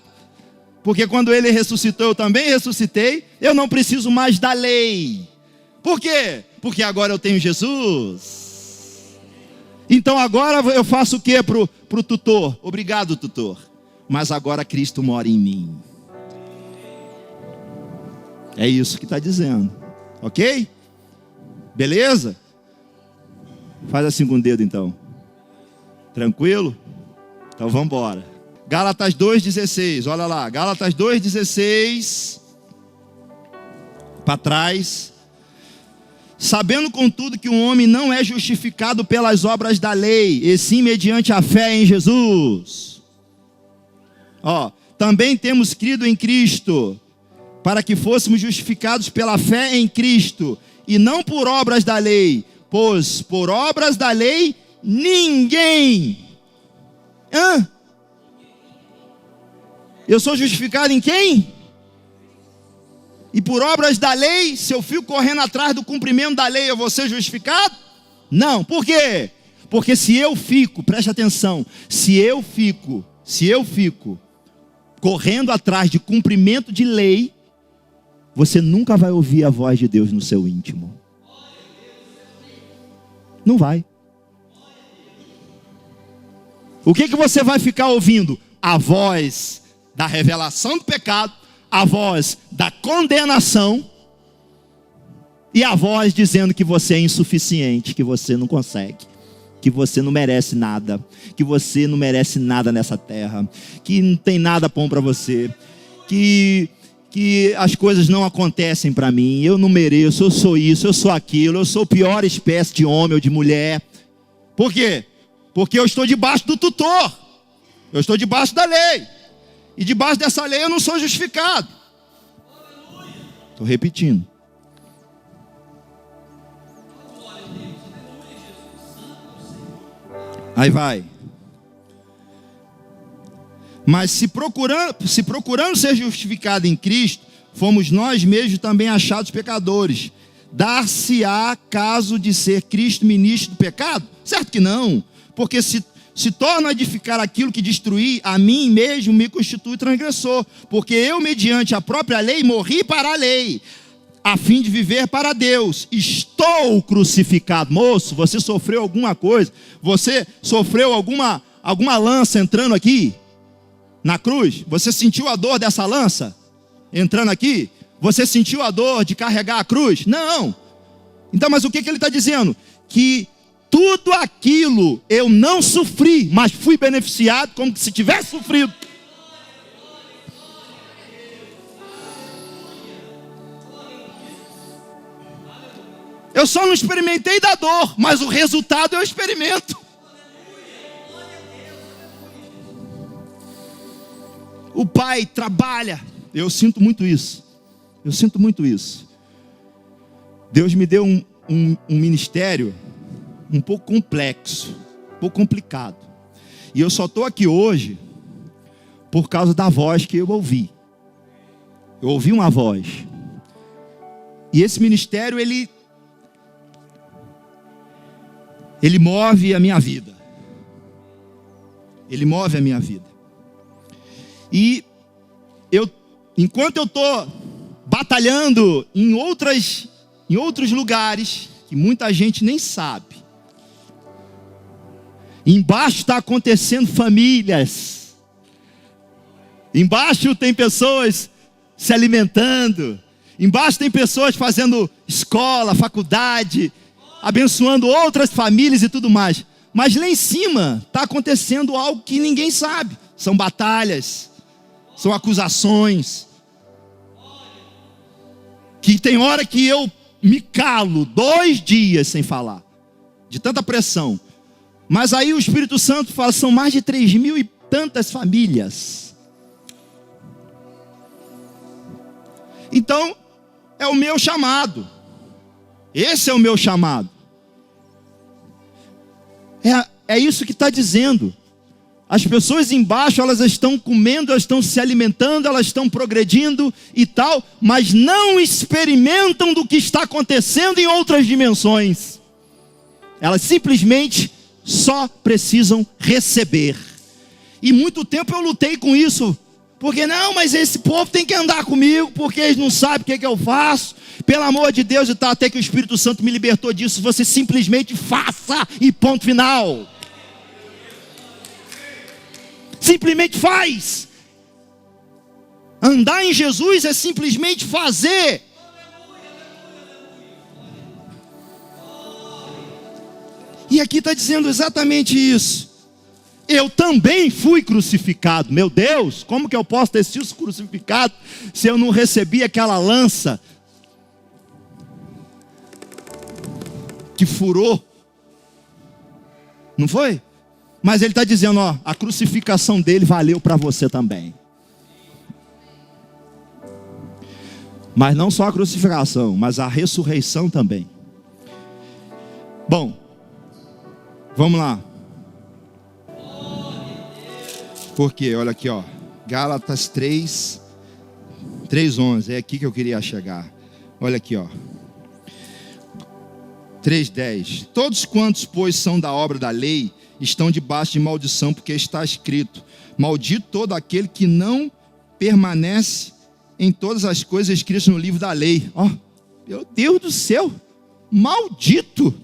porque quando ele ressuscitou, eu também ressuscitei, eu não preciso mais da lei. Por quê? Porque agora eu tenho Jesus. Então agora eu faço o que pro tutor? Obrigado, tutor. Mas agora Cristo mora em mim. É isso que está dizendo. Ok? Beleza? Faz assim com o dedo então. Tranquilo? Então vamos embora. Gálatas 2,16. Olha lá. Gálatas 2,16. Para trás. Sabendo, contudo, que um homem não é justificado pelas obras da lei, e sim mediante a fé em Jesus. Ó, também temos crido em Cristo, para que fôssemos justificados pela fé em Cristo, e não por obras da lei, pois por obras da lei ninguém. Eu sou justificado em quem? E por obras da lei, se eu fico correndo atrás do cumprimento da lei, eu vou ser justificado? Não. Por quê? Porque se eu fico, preste atenção, se eu fico correndo atrás de cumprimento de lei, você nunca vai ouvir a voz de Deus no seu íntimo. Não vai. O que você vai ficar ouvindo? A voz da revelação do pecado, a voz da condenação e a voz dizendo que você é insuficiente, que você não consegue, que você não merece nada, que você não merece nada nessa terra, que não tem nada bom para você, que as coisas não acontecem para mim, eu não mereço, eu sou isso, eu sou aquilo, eu sou a pior espécie de homem ou de mulher. Por quê? Porque eu estou debaixo do tutor, eu estou debaixo da lei. E debaixo dessa lei eu não sou justificado. Estou repetindo. Aí vai. Mas se procurando ser justificado em Cristo, fomos nós mesmos também achados pecadores. Dar-se-á caso de ser Cristo ministro do pecado? Certo que não, porque se torna a edificar aquilo que destruí, a mim mesmo me constitui transgressor, porque eu, mediante a própria lei, morri para a lei, a fim de viver para Deus. Estou crucificado. Moço, você sofreu alguma coisa? Você sofreu alguma lança entrando aqui na cruz? Você sentiu a dor dessa lança entrando aqui? Você sentiu a dor de carregar a cruz? Não. Então, mas o que ele está dizendo? Que tudo aquilo eu não sofri, mas fui beneficiado como se tivesse sofrido. Eu só não experimentei da dor, mas o resultado eu experimento. O Pai trabalha. Eu sinto muito isso. Eu sinto muito isso. Deus me deu um ministério um pouco complexo, um pouco complicado. E eu só estou aqui hoje por causa da voz que eu ouvi. Eu ouvi uma voz. E esse ministério, ele move a minha vida. Ele move a minha vida. E enquanto eu estou batalhando em outros lugares, que muita gente nem sabe, embaixo está acontecendo famílias, embaixo tem pessoas se alimentando, embaixo tem pessoas fazendo escola, faculdade, abençoando outras famílias e tudo mais. Mas lá em cima está acontecendo algo que ninguém sabe. São batalhas, são acusações, que tem hora que eu me calo 2 dias sem falar, de tanta pressão. Mas aí o Espírito Santo fala, são mais de 3.000 e tantas famílias. Então, é o meu chamado. Esse é o meu chamado. É isso que está dizendo. As pessoas embaixo, elas estão comendo, elas estão se alimentando, elas estão progredindo e tal, mas não experimentam do que está acontecendo em outras dimensões. Elas simplesmente só precisam receber. E muito tempo eu lutei com isso. Porque não, mas esse povo tem que andar comigo, porque eles não sabem o que eu faço. Pelo amor de Deus e tal, até que o Espírito Santo me libertou disso. Você simplesmente faça e ponto final. Simplesmente faz. Andar em Jesus é simplesmente fazer. E aqui está dizendo exatamente isso. Eu também fui crucificado. Meu Deus, como que eu posso ter sido crucificado se eu não recebi aquela lança que furou? Não foi? Mas ele está dizendo, ó, a crucificação dele valeu para você também. Mas não só a crucificação, mas a ressurreição também. Bom, vamos lá. Porque, olha aqui, ó, Gálatas 3:11, é aqui que eu queria chegar. Olha aqui, ó. 3:10. Todos quantos, pois, são da obra da lei, estão debaixo de maldição, porque está escrito: maldito todo aquele que não permanece em todas as coisas escritas no livro da lei. Ó, meu Deus do céu, maldito.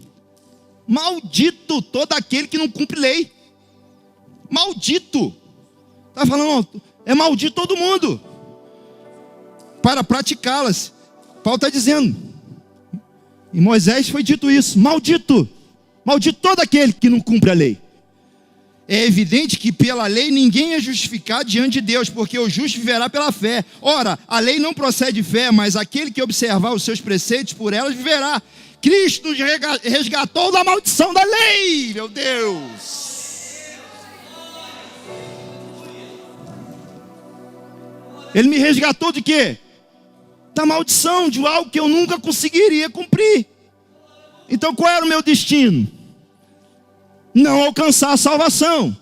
Maldito todo aquele que não cumpre lei. Maldito. Está falando, é maldito todo mundo para praticá-las. Paulo está dizendo, em Moisés foi dito isso, maldito. Maldito todo aquele que não cumpre a lei. É evidente que pela lei ninguém é justificado diante de Deus, porque o justo viverá pela fé. Ora, a lei não procede de fé, mas aquele que observar os seus preceitos por elas viverá. Cristo nos resgatou da maldição da lei, meu Deus. Ele me resgatou de quê? Da maldição, de algo que eu nunca conseguiria cumprir. Então qual era o meu destino? não alcançar a salvação,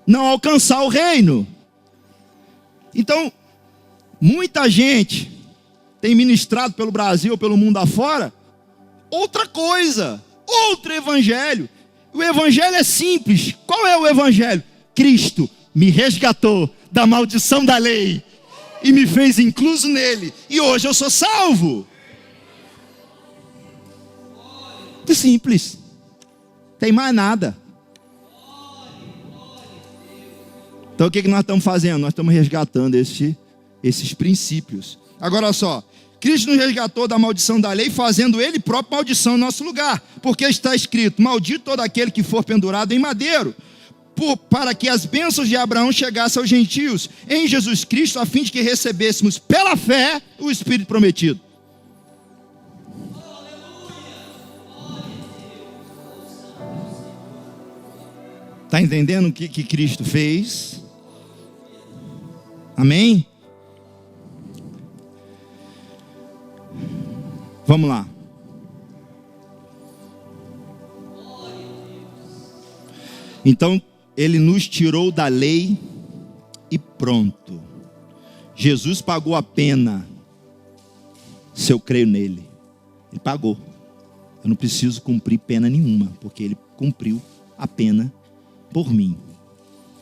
não alcançar o reino. Então, muita gente tem ministrado pelo Brasil, pelo mundo afora, outra coisa, outro evangelho. O evangelho é simples. Qual é o evangelho? Cristo me resgatou da maldição da lei e me fez incluso nele, e hoje eu sou salvo. Muito simples. Tem mais nada. Então o que nós estamos fazendo? Nós estamos resgatando esses princípios. Agora olha só, Cristo nos resgatou da maldição da lei, fazendo ele próprio maldição em nosso lugar, porque está escrito: maldito todo aquele que for pendurado em madeiro, para que as bênçãos de Abraão chegassem aos gentios em Jesus Cristo, a fim de que recebêssemos pela fé o Espírito prometido. Está entendendo o que Cristo fez? Amém? Vamos lá. Então, ele nos tirou da lei e pronto. Jesus pagou a pena, se eu creio nele. Ele pagou. Eu não preciso cumprir pena nenhuma, porque ele cumpriu a pena por mim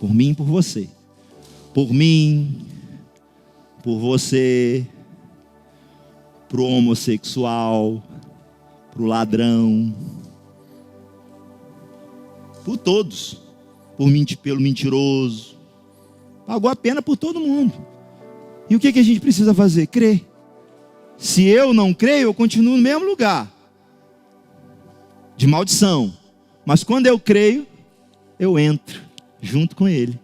e por você. Por mim, por você, pro homossexual, pro ladrão, por todos, pelo mentiroso. Pagou a pena por todo mundo. E o que a gente precisa fazer? Crer. Se eu não creio, eu continuo no mesmo lugar de maldição. Mas quando eu creio, eu entro junto com ele.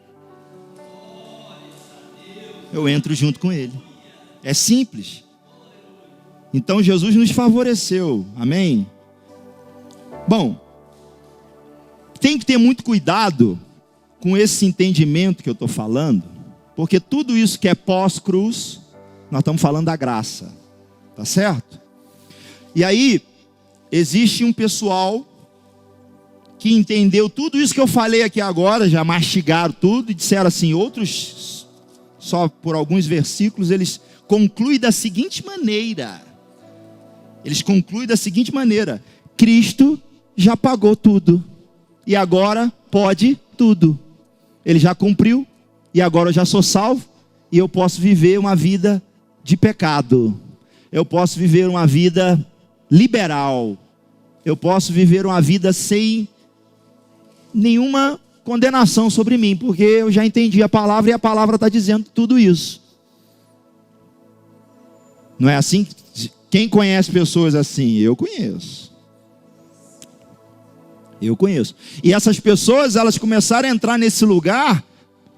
Eu entro junto com ele. É simples. Então Jesus nos favoreceu. Amém? Bom, tem que ter muito cuidado com esse entendimento que eu estou falando, porque tudo isso que é pós-cruz, nós estamos falando da graça. Tá certo? E aí, existe um pessoal que entendeu tudo isso que eu falei aqui agora, já mastigaram tudo e disseram assim, outros, só por alguns versículos, eles concluem da seguinte maneira. Cristo já pagou tudo. E agora pode tudo. Ele já cumpriu. E agora eu já sou salvo. E eu posso viver uma vida de pecado. Eu posso viver uma vida liberal. Eu posso viver uma vida sem nenhuma condenação sobre mim, porque eu já entendi a palavra e a palavra está dizendo tudo isso. Não é assim? Quem conhece pessoas assim? Eu conheço. E essas pessoas, elas começaram a entrar nesse lugar,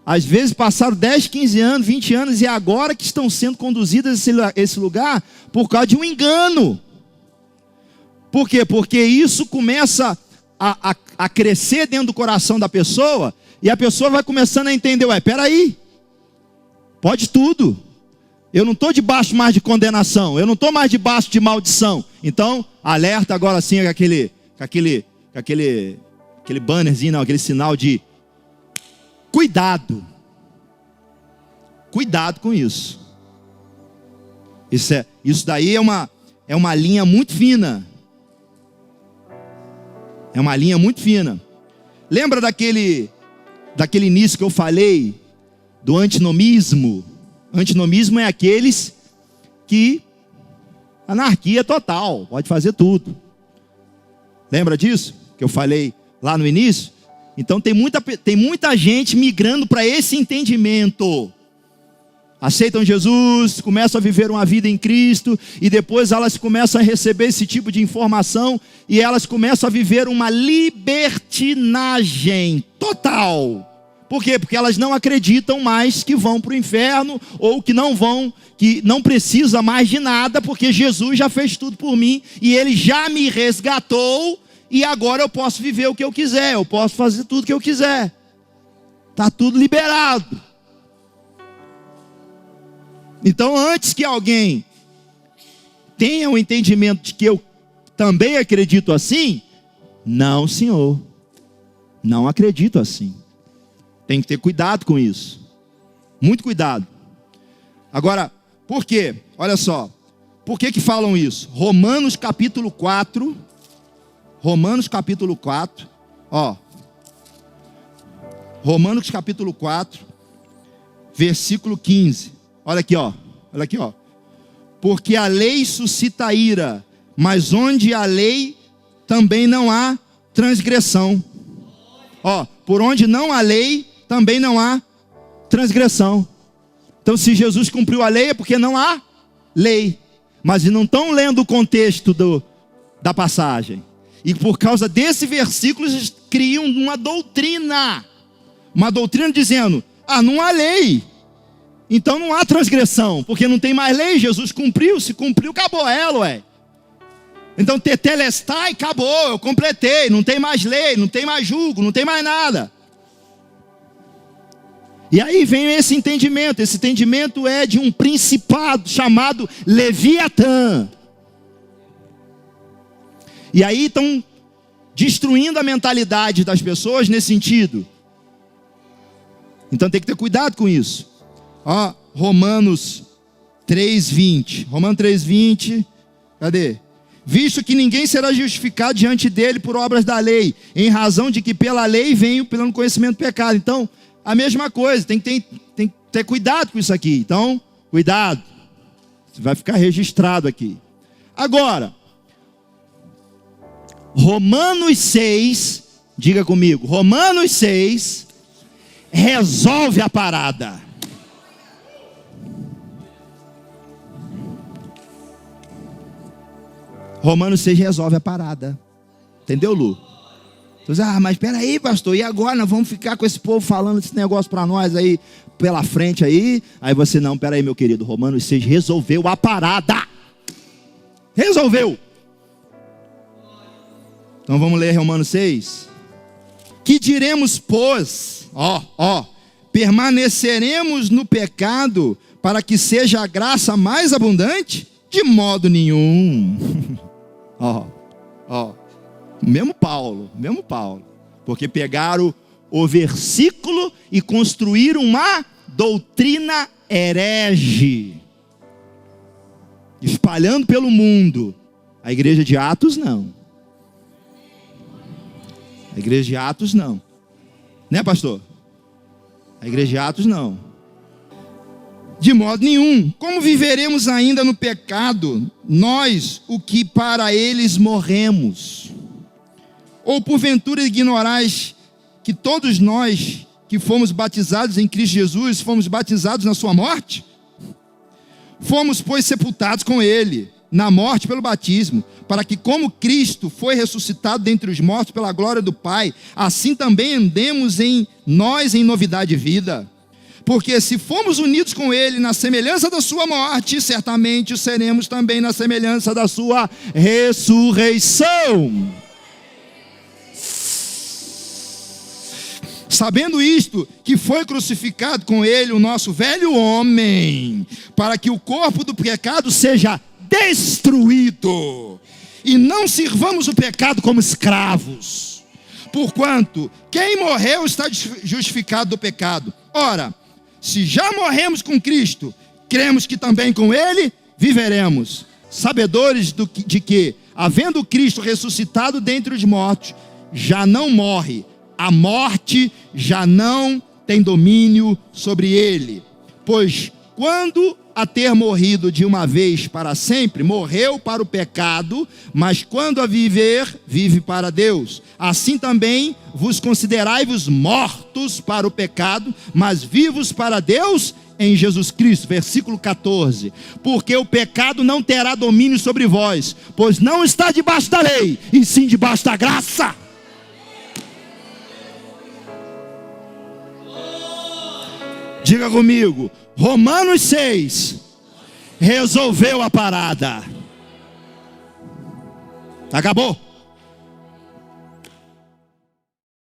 às vezes passaram 10, 15 anos, 20 anos, e agora que estão sendo conduzidas a esse lugar por causa de um engano. Por quê? Porque isso começa a crescer dentro do coração da pessoa, e a pessoa vai começando a entender, peraí, pode tudo. Eu não estou debaixo mais de condenação, eu não estou mais debaixo de maldição. Então, alerta agora assim, com aquele bannerzinho, não, aquele sinal de cuidado. Cuidado com isso. Isso daí é uma linha muito fina. É uma linha muito fina. Lembra daquele início que eu falei, do antinomismo? Antinomismo é aqueles que anarquia total, pode fazer tudo. Lembra disso? Que eu falei lá no início? Então tem muita gente migrando para esse entendimento. Aceitam Jesus, começam a viver uma vida em Cristo, e depois elas começam a receber esse tipo de informação, e elas começam a viver uma libertinagem total. Por quê? Porque elas não acreditam mais que vão para o inferno, ou que não precisa mais de nada, porque Jesus já fez tudo por mim, e Ele já me resgatou, e agora eu posso viver o que eu quiser, eu posso fazer tudo o que eu quiser. Está tudo liberado. Então, antes que alguém tenha o entendimento de que eu também acredito assim, não, senhor, Não acredito assim. Tem que ter cuidado com isso. Muito cuidado. Agora, por quê? Olha só. Por que falam isso? Romanos capítulo 4. Romanos capítulo 4. Ó. Romanos capítulo 4. Versículo 15. Olha aqui, ó. Olha aqui, ó. Porque a lei suscita ira, mas onde há lei também não há transgressão. Ó, por onde não há lei, também não há transgressão. Então, se Jesus cumpriu a lei, é porque não há lei. Mas não estão lendo o contexto da passagem. E por causa desse versículo, eles criam uma doutrina. Uma doutrina dizendo, não há lei. Então não há transgressão, porque não tem mais lei. Jesus cumpriu, se cumpriu, acabou ela, ué. Então tetelestai, acabou, eu completei. Não tem mais lei, não tem mais julgo, não tem mais nada. E aí vem esse entendimento. Esse entendimento é de um principado chamado Leviatã. E aí estão destruindo a mentalidade das pessoas nesse sentido. Então tem que ter cuidado com isso. Ó, Romanos 3:20. Romanos 3:20. Cadê? Visto que ninguém será justificado diante dele por obras da lei, em razão de que pela lei vem pelo conhecimento do pecado. Então, a mesma coisa, tem que ter cuidado com isso aqui. Então, cuidado. Vai ficar registrado aqui. Agora, Romanos 6, diga comigo, Romanos 6 resolve a parada. Romanos 6 resolve a parada. Entendeu, Lu? Você diz, mas espera aí, pastor, e agora nós vamos ficar com esse povo falando esse negócio para nós aí, pela frente aí? Aí você, não, espera aí, meu querido, Romanos 6 resolveu a parada. Resolveu. Então vamos ler Romanos 6. Que diremos, pois? Permaneceremos no pecado para que seja a graça mais abundante? De modo nenhum. Mesmo Paulo. Porque pegaram o versículo e construíram uma doutrina herege, espalhando pelo mundo. A igreja de Atos não. A igreja de Atos não. Né, pastor? A igreja de Atos não. De modo nenhum. Como viveremos ainda no pecado, nós, o que para eles morremos? Ou porventura ignorais que todos nós que fomos batizados em Cristo Jesus, fomos batizados na sua morte? Fomos, pois, sepultados com ele, na morte pelo batismo, para que como Cristo foi ressuscitado dentre os mortos pela glória do Pai, assim também andemos em novidade de vida. Porque se fomos unidos com ele na semelhança da sua morte, certamente seremos também na semelhança da sua ressurreição. Sabendo isto, que foi crucificado com ele o nosso velho homem, para que o corpo do pecado seja destruído, e não sirvamos o pecado como escravos. Porquanto, quem morreu está justificado do pecado. Ora, se já morremos com Cristo, cremos que também com ele viveremos, sabedores de que, havendo Cristo ressuscitado dentre os mortos, já não morre, a morte já não tem domínio sobre ele. Pois quando a ter morrido de uma vez para sempre, morreu para o pecado, mas quando a viver, vive para Deus. Assim também vos considerai-vos mortos para o pecado, mas vivos para Deus em Jesus Cristo. Versículo 14. Porque o pecado não terá domínio sobre vós, pois não está debaixo da lei, e sim debaixo da graça. Diga comigo, Romanos 6 resolveu a parada. Acabou.